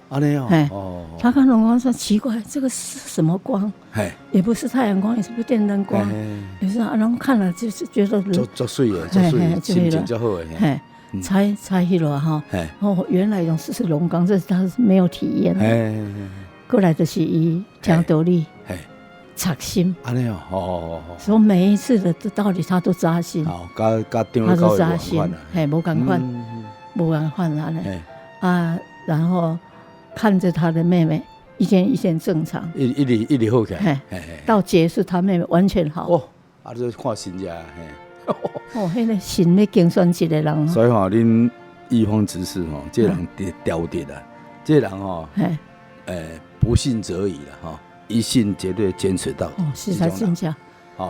安尼他看荣光说奇怪，这个是什么光？也不是太阳光，也是不电灯光，也是然后看了就是觉得足水的，心情足好的。才去了哈。原来用是荣光，这是他没有体验的。过来就是伊听道理。扎心，所以每一次的道理他都扎心，他都扎心，无共款，无共款然后看着他的妹妹一件正常，一直好起来，到结束他妹妹完全好。这看新家，迄个心要精选一个人。所以恁一方执事这人刁跌啊，这人不信则已了一信绝对坚持到底，是才真正。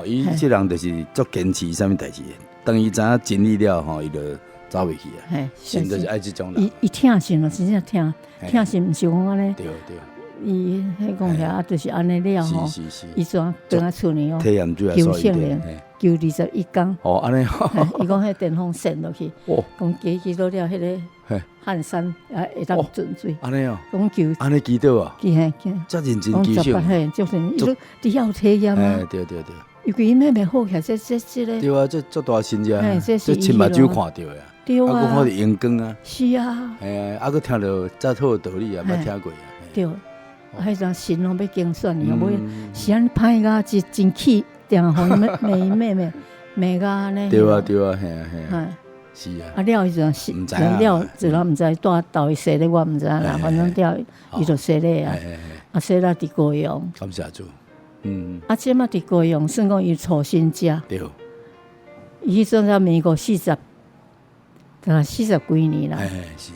伊这人就是足坚持什么代志，当伊知影真理了伊就走袂去啊。信就是爱这种人。伊听信了，真正听信，唔是讲安尼。对。伊迄讲遐就是安尼了吼。伊怎等下厝里求圣灵，求21天。安尼。伊讲迄电风扇落去，讲加到了迄个。汉山会当准水，安尼讲求安尼祈祷啊，遮认真祈祷，就是你要体验啊，对，尤其妹妹好起来，这个对啊，这足大心者，这亲目睭看到的，对啊，还看到荧光啊，是啊，还听到遮好的道理啊，捌听过啊，对，迄阵心拢要精选，你要是安歹个真气，定互妹妹美个安尼，对啊，嘿。是啊，了伊就死，了自然毋知带倒去洗咧，我毋知啦。反正了伊就洗咧啊，洗了伫高雄。感谢主，即马伫高雄，算讲伊初新家。对。伊迄阵在美国40几年啦。是。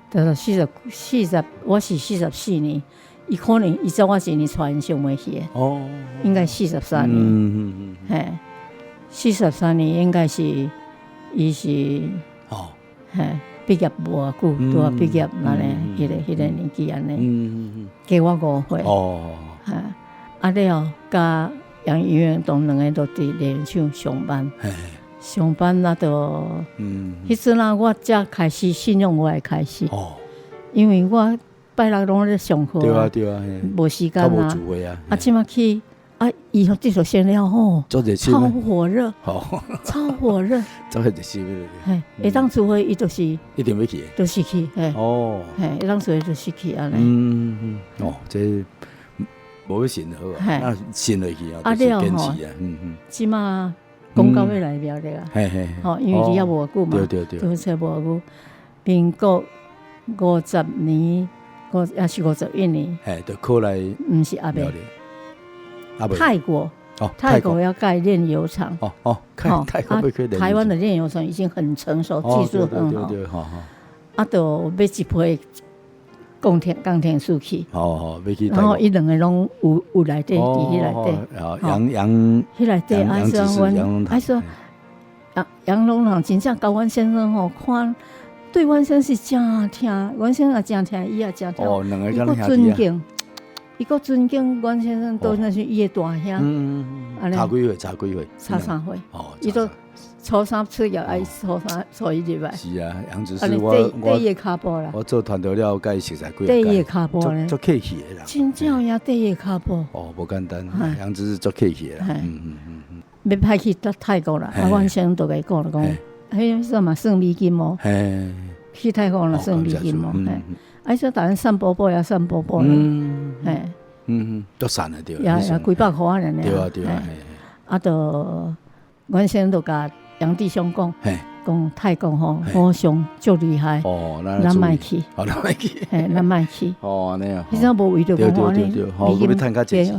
就是40，我是44年，伊可能伊在我1年带因上尾去的。应该43年。43年应该是。伊是毕业无偌久，拄啊毕业安尼，迄个年纪安尼，加我5岁。了，甲杨议员同2个都伫联厂上班，上班就，迄阵啊，我才开始信仰我的开始，因为我拜六拢咧上课，对啊，无时间啊，即马去。以后这首先了超火热，超火热，做迄就是会当除非伊就是一定要去，就是去，会当除非就是去安尼。这无要信好啊，那信落去啊，就是坚持啊，即马公告要来了的啊，因为你也无久嘛，对，才无久，民国50年，也是51年，就考来，不是阿伯，泰国。泰国要盖炼油厂，泰国要盖炼油厂。台湾的炼油厂已经很成熟，技术很好。对，就买一批钢铁树去，要去。然后伊两个拢有内底，伫迄内底。迄内底，爱说杨龙人真正甲阮先生看对阮先生是真听，阮先生也真听，伊也真听。两个伊尊敬。伊个尊敬阮先生都那是伊的大兄，差几岁？差3岁。伊都初3出业，爱初一入来。是啊，杨子是我第一骹步啦。我做团队了，该熟悉几第一骹步咧，做客气的啦。真正呀，第一骹步。不简单，杨子是做客气的啦。要派去泰国啦，阮先生都甲伊讲了讲，迄什么算美金哦。去泰国啦算美金哦。哎，说台湾散步步也散步步了，都散了对。也几百块了呢。对啊。就阮先生就甲杨弟兄讲泰国好像足厉害，咱莫去。咱莫去。安尼啊。迄阵无为着讲安尼，对，要趁较济钱。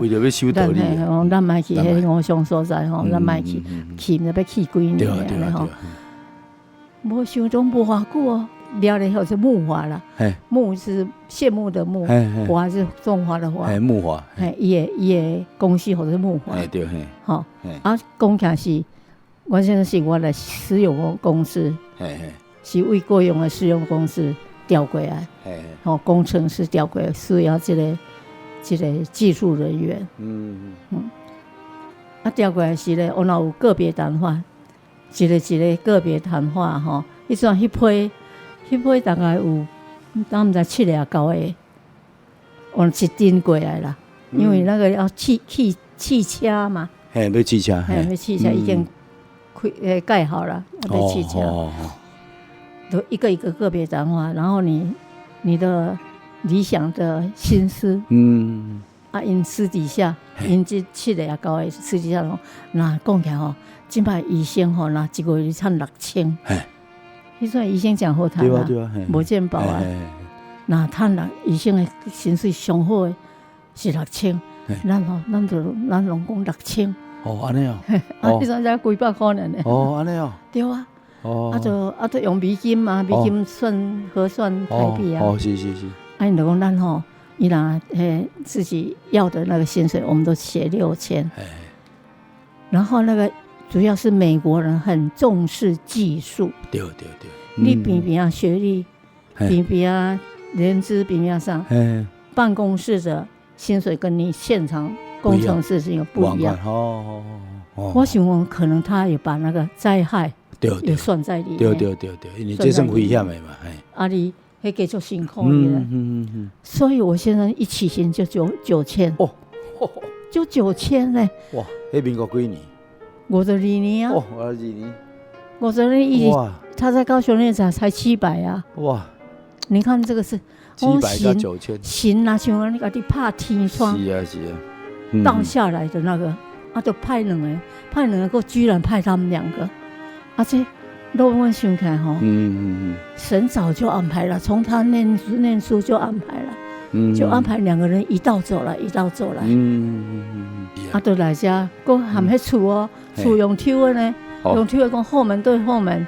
为着要收道理。咱莫去迄五常所在咱莫去，去要去几年咧吼。无想中无偌久哦。了了以后是木华啦，木是羡慕的木，华是中华的华，木华，伊的公司或者木华，对，好，讲起来是，我现在是我的石油公司，是为国用的石油公司调过来，工程师调过来，需要这个技术人员，调过来是咧，我那有个别谈话，一个个别谈话吼，迄阵迄批大概有，咱毋知7个9个，往一吨过来啦。因为那个要汽车嘛，要汽车，要汽车已经盖好了，要汽车，都一个一个个别谈话，然后你的理想的心思，因私底下，因这7个9个私底下那讲起来即摆医生那一个月赚6000。迄阵医生真好赚啊，无健保啊，那赚医生的薪水上好的是6000，咱拢讲6000。安尼哦。迄阵才几百块呢。安尼哦。对啊。就用美金嘛，美金算核算台币啊。是。因就讲咱伊若自己要的那个薪水，我们都写6000。然后那个。主要是美国人很重视技术，对，你边学历，边年资边上，办公室的薪水跟你现场工程师是有不一样。我想问，可能他也把那个灾害也算在里面。对，因为这算危险的嘛。你迄个就辛苦了。所以我现在一起薪就9000。就9000嘞。哇，迄民国几年？52年啊！52年，52年，他在高雄那才700啊！哇！你看这个是700到9000，行啊，像你家己拍天窗，是啊，倒下来的那个，就派2个，居然派他们2个，这让我想起来神早就安排了，从他念书就安排了，就安排2个人一道走来，就来遮，搁含迄厝厝用抽的呢，用抽的讲后门对后门，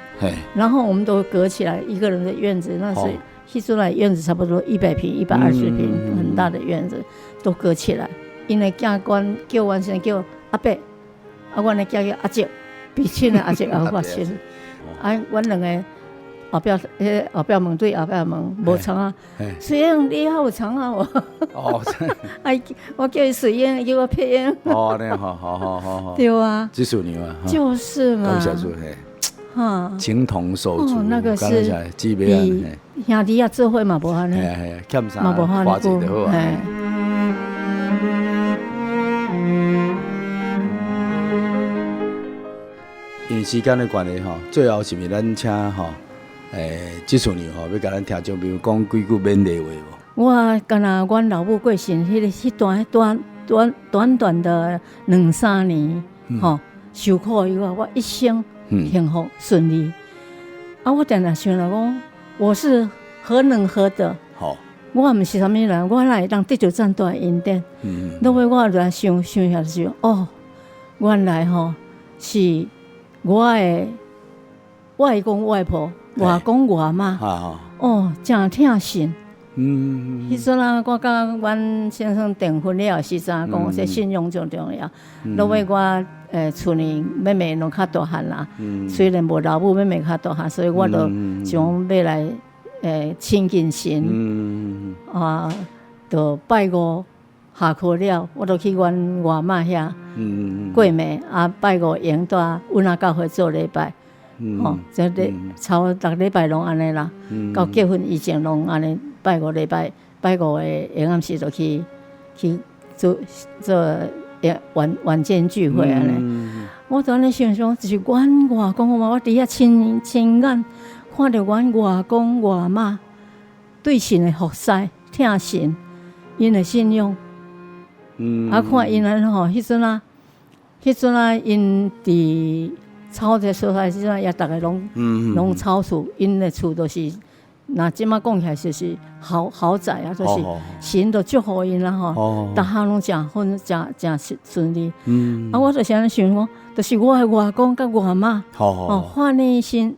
然后我们都隔起来一个人的院子，那是迄阵来院子差不多100平、120平，很大的院子都隔起来。因为囝官叫阮先叫阿伯，阮的囝叫阿姐，比亲的阿姐也我亲，阮2个。后壁门对后壁门无窗啊，水英你好有窗啊我。我叫伊水英，叫我配英。那好。对啊，技术牛啊。就是嘛。情同手足，那个是比兄弟啊做伙嘛无安尼，欠啥花钱就好。因为时间的关系最后是咪咱请技术牛要甲咱听众朋友讲几句勉励话无？我敢若阮老母过身，迄短的2-3年，受苦以后，我一生幸福顺利。我定定想来讲，我是何能何德？好，我唔是啥物人，我哪会当得到这么大恩典？那么我就想下就哦，原来吼是我的外公外婆、外公外妈，哦，真疼信。迄阵啊，我甲阮先生订婚了时阵，讲这信用最重要。因为我厝里妹妹拢较大汉啦，虽然无老母妹妹较大汉，所以我就想要来亲近神，就拜五下课了，我就去阮外妈遐过暝，拜五用在阮阿教会做礼拜，这超6礼拜拢安尼啦，到结婚以前拢安尼。拜五礼拜，拜五的下暗时就去做晚间聚会安尼。我当时想想，就是阮外公嘛，我伫遐亲眼看到阮外公外妈对神的服侍、听神，因的信用。看因安吼，迄阵啊，因伫草在所在时阵，也逐个拢草厝，因的厝都是。那即马讲起来就是豪宅啊，就是神都祝福因啦吼，逐项拢真好，真顺利。我就想讲，就是我的外公甲外妈，换呢信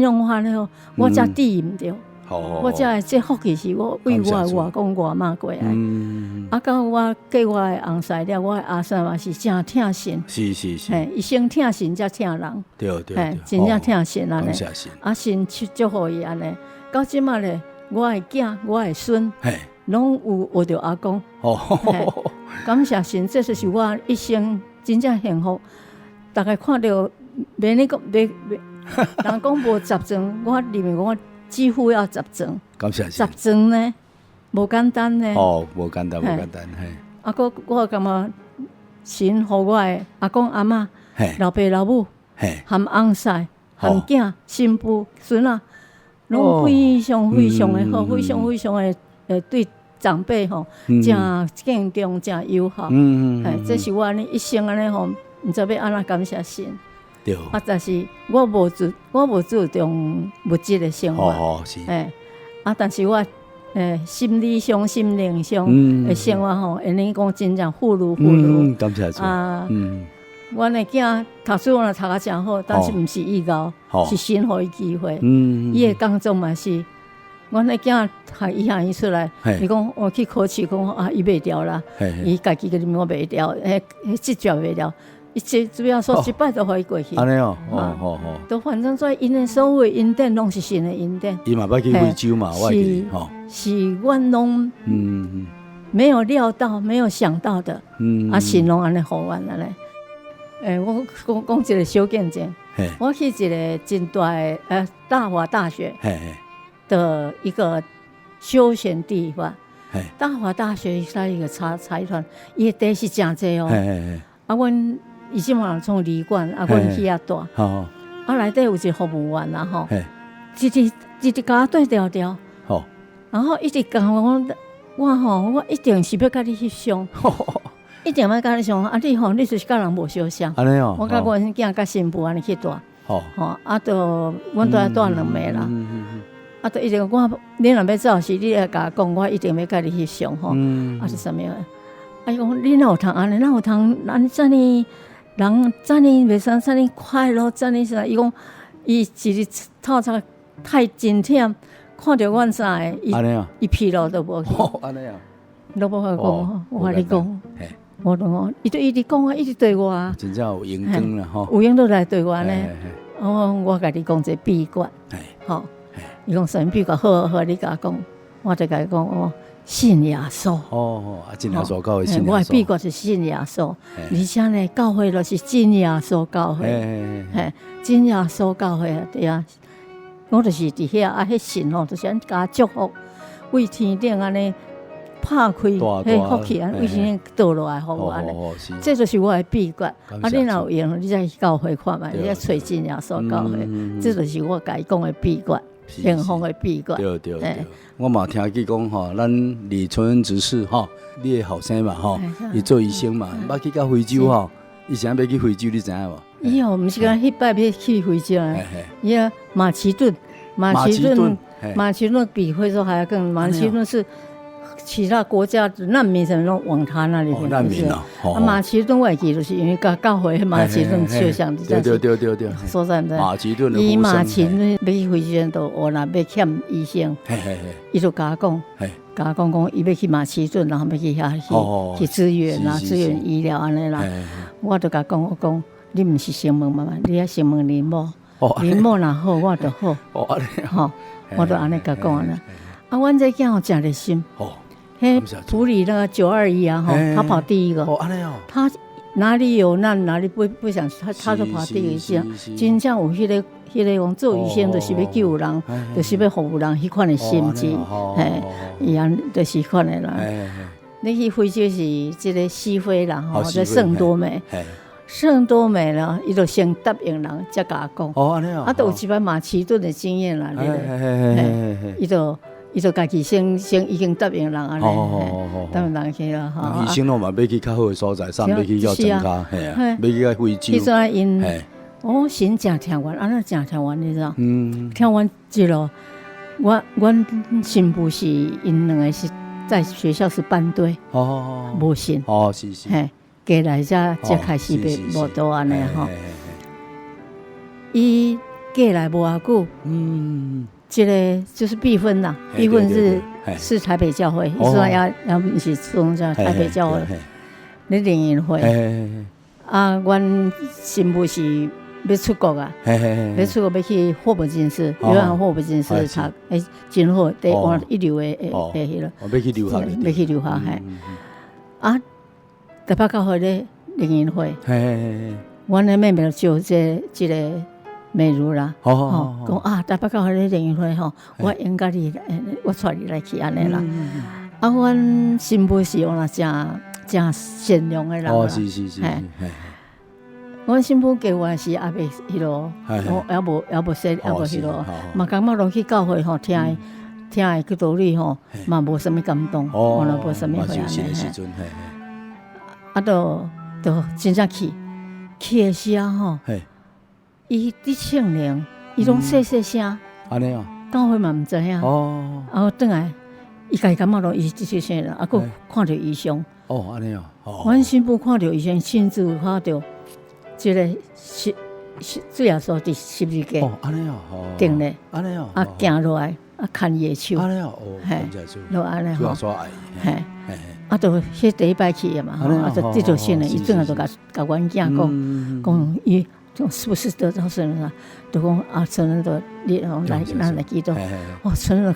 用化了，我才抵唔着，我才这福气是我为我的外公外妈过来。到我嫁我的翁婿了，我的阿婶嘛是真疼神，是，伊先疼神才疼人，对，真正疼神安尼。神祝福伊安尼。到即马咧，我的囝、我的孙，拢有学着阿公。感谢神，这就是我一生真正幸福。大概看到免你讲，人讲无十庄，我认为我几乎要十庄。感谢神。10庄呢？无简单呢。无简单，我感觉神互我的阿公阿嬷、老爸老母、含翁婿、含囝、新妇、孙仔，拢非常的好，非常的对长辈吼，真敬重、真友好。这是我呢一生安尼吼，毋知要安怎感谢神。对。但是我无注重物质的生活。但是我。心理上、心灵上的生活吼，因为讲真正富裕。感谢主。阮的囝读书若读得真好，但是毋是依靠，是神互伊机会。伊的工作嘛是，阮的囝伊出来，伊讲我去考试，讲伊袂调啦，伊家己个我袂调，执照袂调。主要说一摆就可以过去。安尼哦，都反正在因的所有的恩典，拢是神的恩典。伊嘛捌去非洲嘛，我记是阮拢没有料到、没有想到的。神拢安尼互阮安尼。我讲一个小见证，我去一个真大的大华大学的一个休闲地方。大华大学是一个财团，伊的地是真济哦。阮。伊即马从旅馆，阮去遐住，内底有一个服务员啦吼，一直甲我对调调，然后一直讲我一定是要甲你翕相，一定要甲你相，你就是甲人无相像，我甲阮囝甲新妇安尼去住，就阮都要住2暝啦，就一直你若要走时，你来甲我讲，我一定要甲你翕相吼，是啥物？伊讲你哪有通安尼，哪有通安尼遮尼？人遮尼袂使遮尼快乐，遮尼啥？伊讲伊一日透早太真忝，看到阮啥个，伊疲劳都无去。安尼啊，都无法讲。我甲你讲，我讲，伊就一直讲啊，一直对我啊。真正有影光啦吼。有影都来对我呢。我甲你讲一个秘诀，吼。伊讲什么秘诀？好，你甲我讲，我就甲伊讲信耶稣真耶稣教会信耶稣。我的秘诀是信耶稣，而且呢，教会就是真耶稣教会，真耶稣教会对啊。我就是伫遐迄信吼，就是安甲祝福，为天顶安尼拍开，迄福气安为天顶倒落来，互我安尼。这就是我的秘诀。你若有用，你再去教会看觅，你再找真耶稣教会，这就是我甲伊讲的秘诀。幸福的秘诀。对，我嘛听去讲吼，咱李存恩执事吼，你的后生嘛吼，伊做医生嘛，捌去到非洲吼，以前要去非洲，你知影无？伊毋是讲迄摆要去非洲啊，伊马其顿马其顿比非洲还要更，马其顿是其他国家的难民才能往他那里边。难民啊！马其顿我记就是因为教会马其顿就像对，所在的马其顿的伊马其顿要去非洲都我那要欠医生，伊就甲我讲，伊要去马其顿，然后要去遐去支援啦，支援医疗安尼啦。我就甲我讲，你毋是先问妈妈，你要先问林某，林某若好，我就好。吼，我就安尼甲讲啦。啊，阮这囝吼真热心。嘿，普里那个921啊，他跑第一个。他哪里有难哪里不想，他都跑第一个。真正有迄个讲做医生，就是要救人，就是要服务人，迄款的心志，嘿，伊安就是款的啦。你去非洲是这个西非啦，吼，在圣多美。圣多美呢，伊就先答应人，才甲我讲。啊，都有一摆马其顿的经验啦，伊就家己先已经答应人安尼，答应人去啦。医生拢嘛要去较好的所在，啥要去到增加，系啊，要去到非洲。迄阵因心真听完，安那真听完，你知道？听完之后，阮新妇是因两个是在学校是班队，无信，是，嘿，过来才开始被无多安尼吼。伊过来无偌久，这个就是避婚啦，避婚是台北教会，伊说要不是说叫台北教会，咧联谊会。啊，阮新妇是要出国啊，要出国要去霍普金斯，约翰霍普金斯读，真好，第一流的迄个。要去留学，要去留学，嘿。啊，台北教会咧联谊会，阮的妹妹就这个。美如啦，讲啊，台北教会咧联谊会吼，我应该你，我带你来去安尼啦。啊，阮新妇是用了真善良的人啦。是。阮新妇给我是也未迄落，也无说也无迄落，嘛感觉落去教会吼，听的个道理吼，嘛无什么感动，我若无什么会安尼。啊，都真正去的时啊吼。伊伫庆龄，伊拢细声，安尼哦，教会嘛毋知影，然后转来，伊家己感觉到伊即些人，啊，佮看到异象，安尼哦，阮新妇看到异象，亲自看到，即个主要说伫12个，安尼哦，定咧，安尼哦，啊，行落来，啊，牵野手，安尼哦，落安尼吼，啊，就迄第一摆去的嘛，啊，就这条线咧，伊转来就甲阮囝讲伊。是不是得到神了？就讲啊，神人都你来咱来祈祷。神人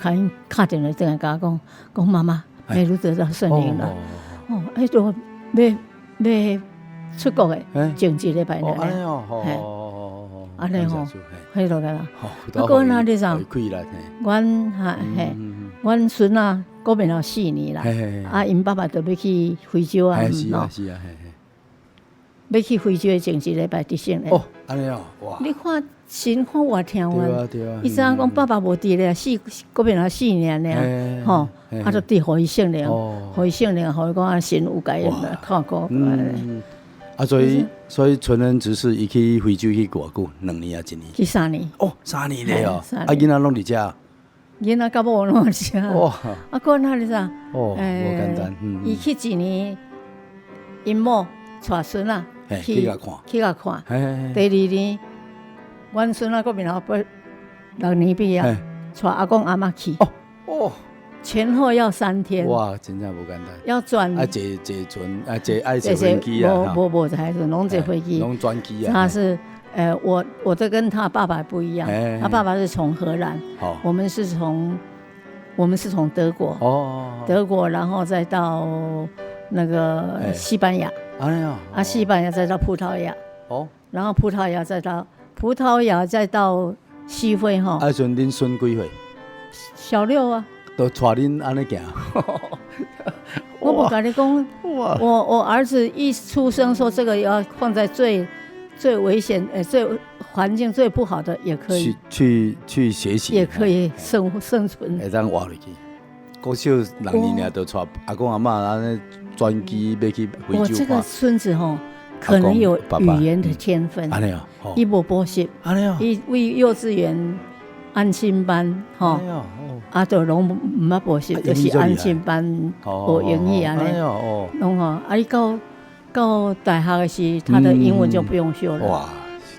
敲电话进来甲我讲妈妈，美如得到圣灵了。就要出国的，前一礼拜呢。安尼吼，迄落个啦。啊，个哪里上？阮孙啊，嗰边有4年啦。啊，因爸爸就要去非洲啊，要去非洲的前一礼拜伫圣咧。安尼哦，哇！你看神看我听完，伊知影讲爸爸无伫咧，嗰边有4年咧，吼，啊，就伫互伊圣灵，互伊圣灵，互伊讲啊，神有甲伊看过。啊，所以纯恩执事伊去非洲去偌久，2年啊，1年？去3年。3年咧哦，啊，囡仔拢伫遮。囡仔甲某拢伫遮。哇！啊，个哪里啥？无简单。伊去1年，因某带孙啊。去甲看，第2年，阮孙啊嗰边6年毕业，带阿公阿嬷去，前后要3天。哇，真正无简单。要转坐船，坐爱坐飞机啊，无坐海船，拢坐飞机，拢转机啊。他是我这跟他爸爸不一样，他爸爸是从荷兰，我们是从德国，然后再到那个西班牙。西班牙再到葡萄牙，然后葡萄牙再到西非哈。啊，阵恁孙几岁？小6啊。都带恁安尼行。我不跟你讲，我儿子一出生说这个要放在最危险、最环境最不好的也可以去学习，也可以生存。会当活落去。国小2年都带阿公阿嬷安尼。专机要去非洲。我这个孙子吼，可能有语言的天分。伊无补习，伊为幼稚园安亲班吼，啊，就拢毋捌补习，就是安亲班学英语安尼，拢吼，啊，你到大学的时，他的英文就不用修了。哇，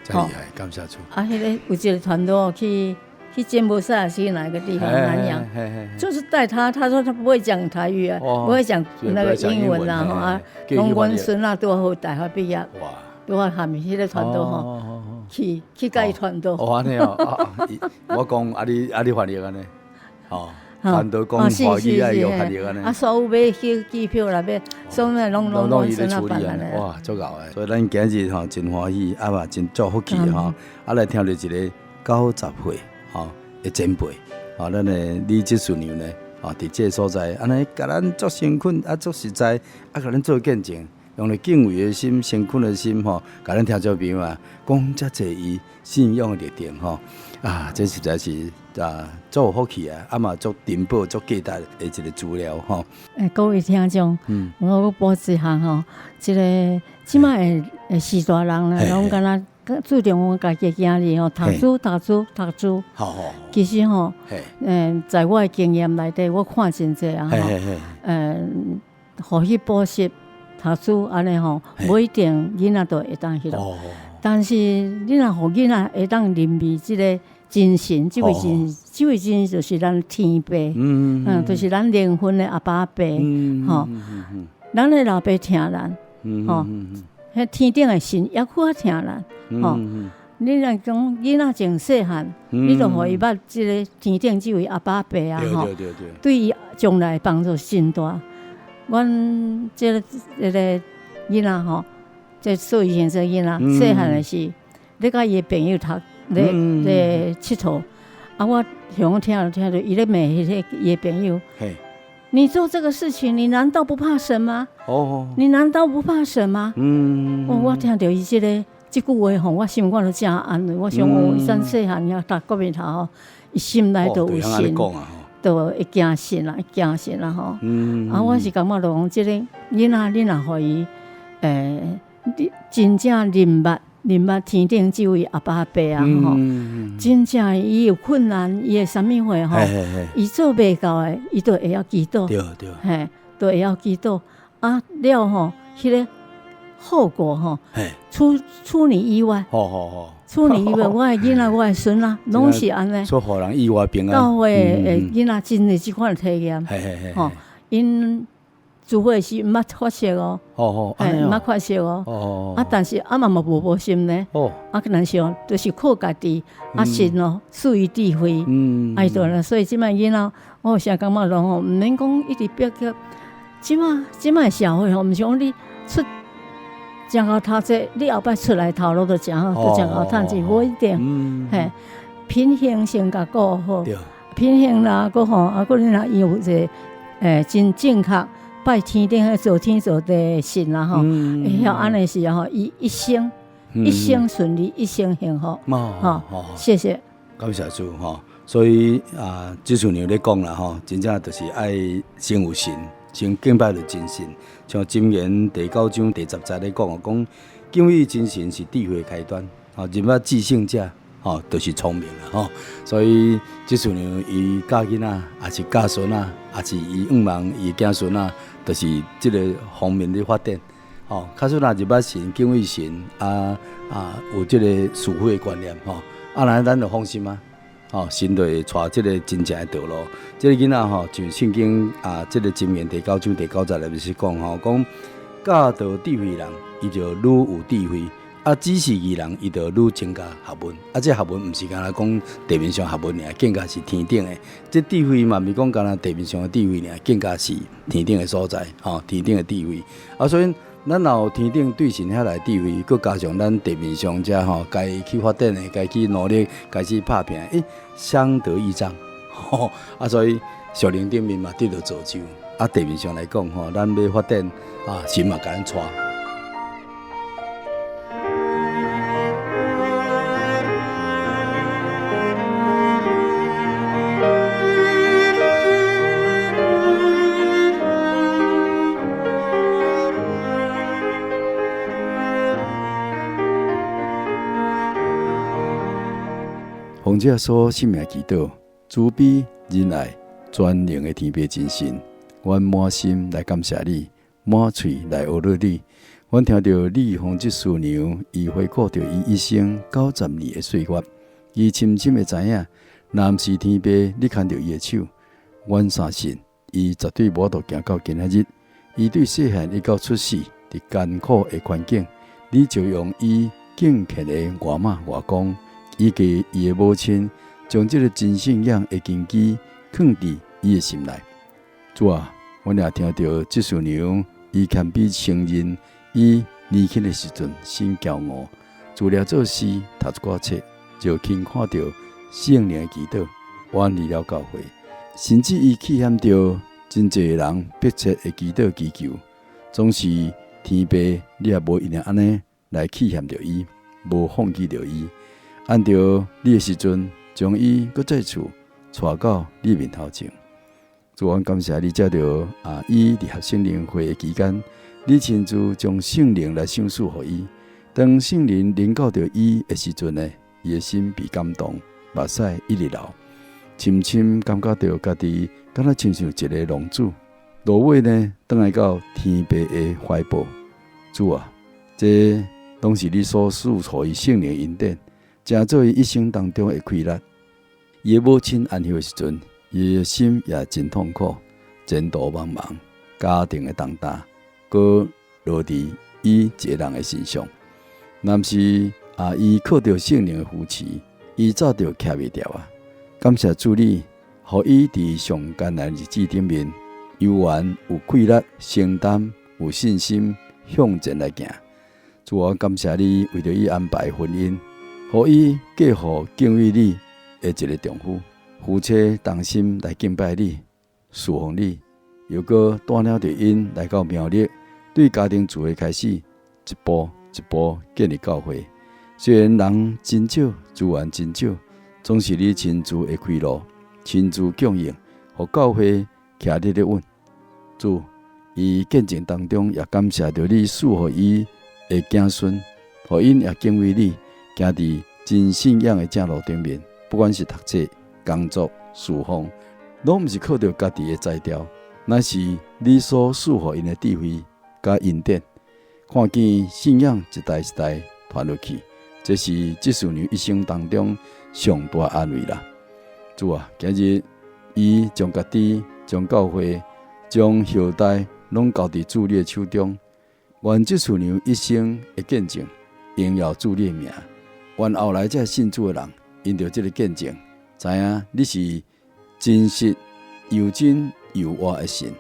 真厉害，感谢主。啊，迄个有一个团队去柬埔寨是哪个地方？南洋，就是带他说他不会讲台语啊，不会讲那个英文啦，吼啊，拢阮孙啊都好大学毕业，哇，都好下面迄个团队吼，去甲伊团队。哦，安尼哦，我讲你翻译安尼，哦。团队讲华语啊，用翻译安尼。啊，所有买机票啦，要所有拢阮孙啊办安尼。哇，足够诶！所以咱今日吼真欢喜，啊嘛真祝福气吼，啊来听到一个90岁吼的前辈，吼咱诶李执事娘呢，吼伫这所在，安尼甲咱足诚恳啊足实在，啊甲咱做见证，用了敬畏的心、诚恳的心吼，甲咱听众朋友啊，讲遮济伊信仰的力量吼，啊，这实在是。足有福气啊！啊嘛，足珍宝、足价值的一个资料吼。各位听众，我补一项吼，即个即摆的四大人咧，拢敢若注重我家己囝儿吼，读书。好。其实吼，在我的经验内底，我看真济啊吼，互伊补习、读书安尼吼，不一定囡仔都会当去咯。但是你若互囡仔会当认为即个。精神，这位精神就是咱天父，就是咱灵魂的阿爸阿爸，吼，咱的老爸听咱，吼，迄天顶的神也苦听咱，吼。你若讲囡仔从细汉，你就互伊捌即个天顶这位阿爸阿爸啊，吼，对伊将来帮助真大。阮即个囡仔吼，即所以现在囡仔细汉的时，你甲伊朋友读。咧佚佗，啊！我听着，伊咧骂迄个伊朋友。你做这个事情，你难道不怕神吗？你难道不怕神吗？我听着伊即句话吼，我心我都真安慰。我想伊咱细汉遐读国民头吼，伊心内都有神，都会惊神啦吼。啊，我是感觉着讲，即个囡仔你若互伊，真正认捌天顶这位阿爸阿爸啊吼，真正伊有困难，伊会啥物货吼，伊做袂到的，伊都会晓祈祷，嘿，都会晓祈祷啊了吼，迄个后果吼，出你意外，出你意外，我的囡仔，我的孙啊，拢是安尼，做互人意外平安。教会的囡仔真诶即款体验，吼，因。除非是毋捌发烧哦，毋捌发烧哦，啊，但是嘛无无心呢，啊，可能想就是靠家己，啊，神哦，赐予智慧，爱做啦，所以即摆囡仔，我有时感觉咯吼，毋免讲一直逼叫，即摆社会吼，毋是讲你出真好读册，你后摆出来头路就真好，就真好趁钱，无一定，嘿，品行先甲顾好，品行啦，佫吼，啊，佫你若有一个真正确。拜天顶迄做天做地神啦吼，会晓安尼是吼，伊一生顺利，一生幸福。吼，谢谢。感谢主吼，所以执事娘咧讲啦吼，真正就是爱先有神，先敬拜着真神。像箴言第9章第10节咧讲敬畏真神是智慧开端。吼，认捌至圣者，吼，就是聪明啦吼。所以执事娘伊教囡仔，也是教孙仔，也是伊望伊囝孙仔。就是这个方面的发展，吼，假使若入捌神、敬畏神，有这个属乎的观念，吼，咱就放心啊，吼，神就会带这个真正的道路。这个囡仔吼，像圣经这个箴言第9章第9节里面是讲吼，讲教导智慧人，伊就愈有智慧。指示义人，伊就愈增加学问。这学问毋是干那讲地面上学问尔，更加是天顶的。这智慧嘛，毋是讲干那地面上的智慧尔，更加是天顶的所在，吼，天顶的智慧。所以咱有天顶对神遐来智慧，佮加上咱地面上遮吼，该去发展的，该去努力，该去拍拼，相得益彰。吼，所以属灵顶面嘛得到造就。地面上来讲吼，咱要发展神嘛甲咱带。主耶稣性命祈祷，慈悲仁爱全能的天父真神，阮满心来感谢你，满嘴来学乐你。阮听到李洪这师娘，伊回顾着伊一生90年的岁月，伊深深的知影，若毋是天父你牵着伊的手，阮相信伊绝对无度行到今仔日。伊对细汉一到出世，伫艰苦的环境，你就用伊敬虔的外貌外公，以及伊的母亲，将这个真信仰的根基放伫伊的心内。主啊，阮也听到这师娘，伊谦卑承认。伊年轻的时阵，心骄傲，除了做事、读一寡册，就轻看到圣灵的祈祷，远离了教会，甚至伊气喊着真侪人迫切的祈祷祈求，总是天父，你也无因为安尼来气喊着伊，无放弃着伊，按照你的时阵，将伊搁再次带到你面头前。主，阮感谢你，接着伊伫合圣灵会的期间。你亲自将圣灵来赏赐予伊，当圣灵临到着伊的时阵呢，伊的心被感动，目屎一直流，深深感觉到家己敢若亲像一个浪子，落尾呢，倒来到天父的怀抱。主啊，这拢是你所赐予伊圣灵恩典，成做伊一生当中的快乐。伊的母亲安息的时阵，伊的心也真痛苦，前途茫茫，家庭的重担。搁落伫伊一个人的身上，若毋是伊靠着圣灵的扶持，伊早就徛袂牢啊！感谢主你，互伊伫上艰难日子顶面，悠然有快乐，承担有信心向前来行。主啊，感谢你为着伊安排婚姻，互伊嫁互敬畏你的一个丈夫，夫妻同心来敬拜你、侍奉你，又搁带了着因来到苗栗。对家庭主的开始，一步一步建立教会。虽然人真少，资源真少，总是你亲自的开路，亲自供应，互教会徛得稳。主，伊见证当中也感谢着你赐予伊的子孙，互因也敬畏你，行伫真信仰的正路顶面。不管是读册、工作、侍奉，拢毋是靠着家己的才调，乃是你所赐予因的智慧。甲恩典，看见信仰一代一代传落去，这是这师娘一生当中上大安慰啦。主啊，今日伊将家己、将教会、将后代拢交伫主你的手中，愿这师娘一生的见证荣耀主你的名。愿后来这信主的人，因着这个见证，知影你是真实又真又活的神。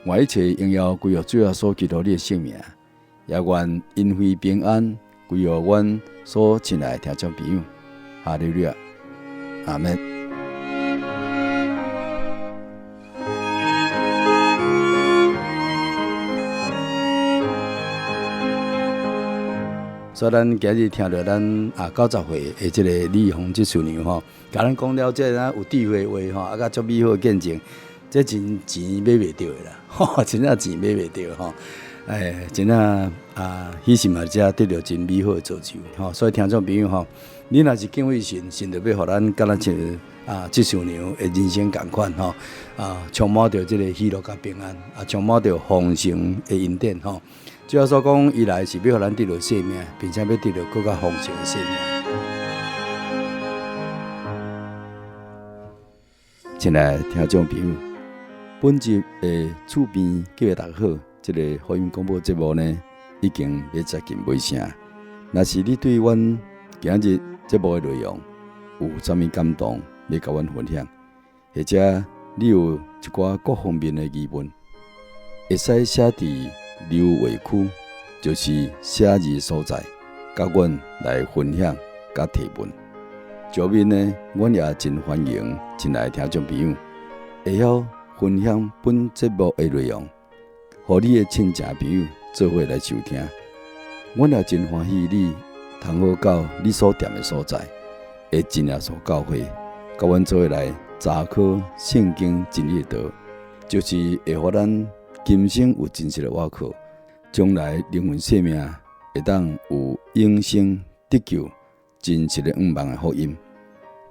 愿一切荣耀归于主耶稣基督你的圣名，也愿恩惠平安归于阮所亲爱的听众朋友。哈利路亚，阿门。所以咱今日听到咱90岁的这个李洪这师娘吼，甲咱讲了这有智慧话吼，甲足美好见证。这真钱买袂到的啦，真正钱买袂到吼。真正迄时嘛，才得到真美好的造就吼。所以听众朋友吼，你若是敬畏神，神就要互咱敢若像这师娘的人生共款吼。充满着这个喜乐甲平安，充满着丰盛的恩典吼。主要所讲，伊来是要互咱得到生命，并且要得到更加丰盛的生命。亲爱的听众朋友。本集的厝边叫大家好，这个福音广播节目呢，已经要接近尾声。若是你对阮今日节目的内容有啥物感动，要甲阮分享，或者你有一寡各方面的疑问，会使写伫留言区，就是写字所在，甲阮来分享甲提问。上面呢，阮也真欢迎亲爱的听众朋友会晓分享本节目的内容，互你的亲戚朋友做伙来收听。阮也真欢喜你通好到你所踮的所在，会真耶稣教会，甲阮做伙来查考圣经真理的道，就是会互咱今生有真实的依靠，将来灵魂生命会当有永生得救真实的盼望的福音。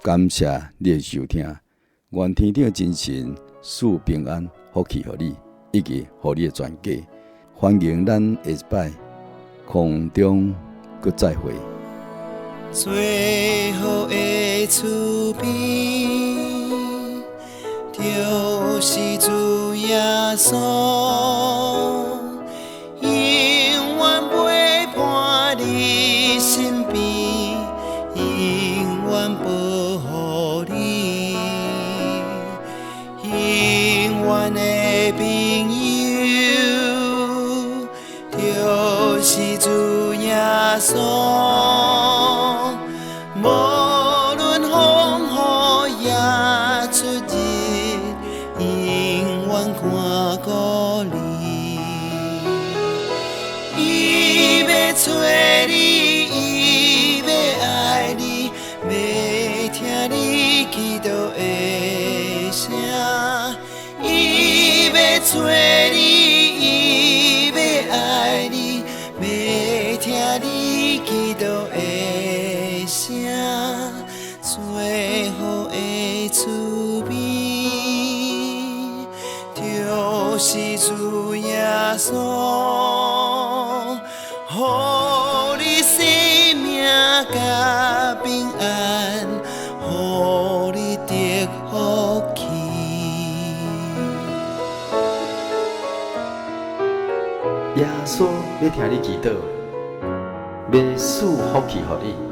感谢你的收听，愿天顶真神赐平安、福气予你，以及予你的全家。欢迎咱下一摆空中搁再会。最后的厝边，就是主耶稣，永远陪伴你身边，永远保护你，永远的朋友，就是主耶稣。无论风雨也出日，永远看顾你。伊要找你，伊要爱你，要听你祈祷的声。伊要找你，伊要爱你，要听你祈祷的声。最好的厝边，就是主耶稣，予你生命甲平安，予你得福气。耶稣要听你祈祷，要赐福气予你。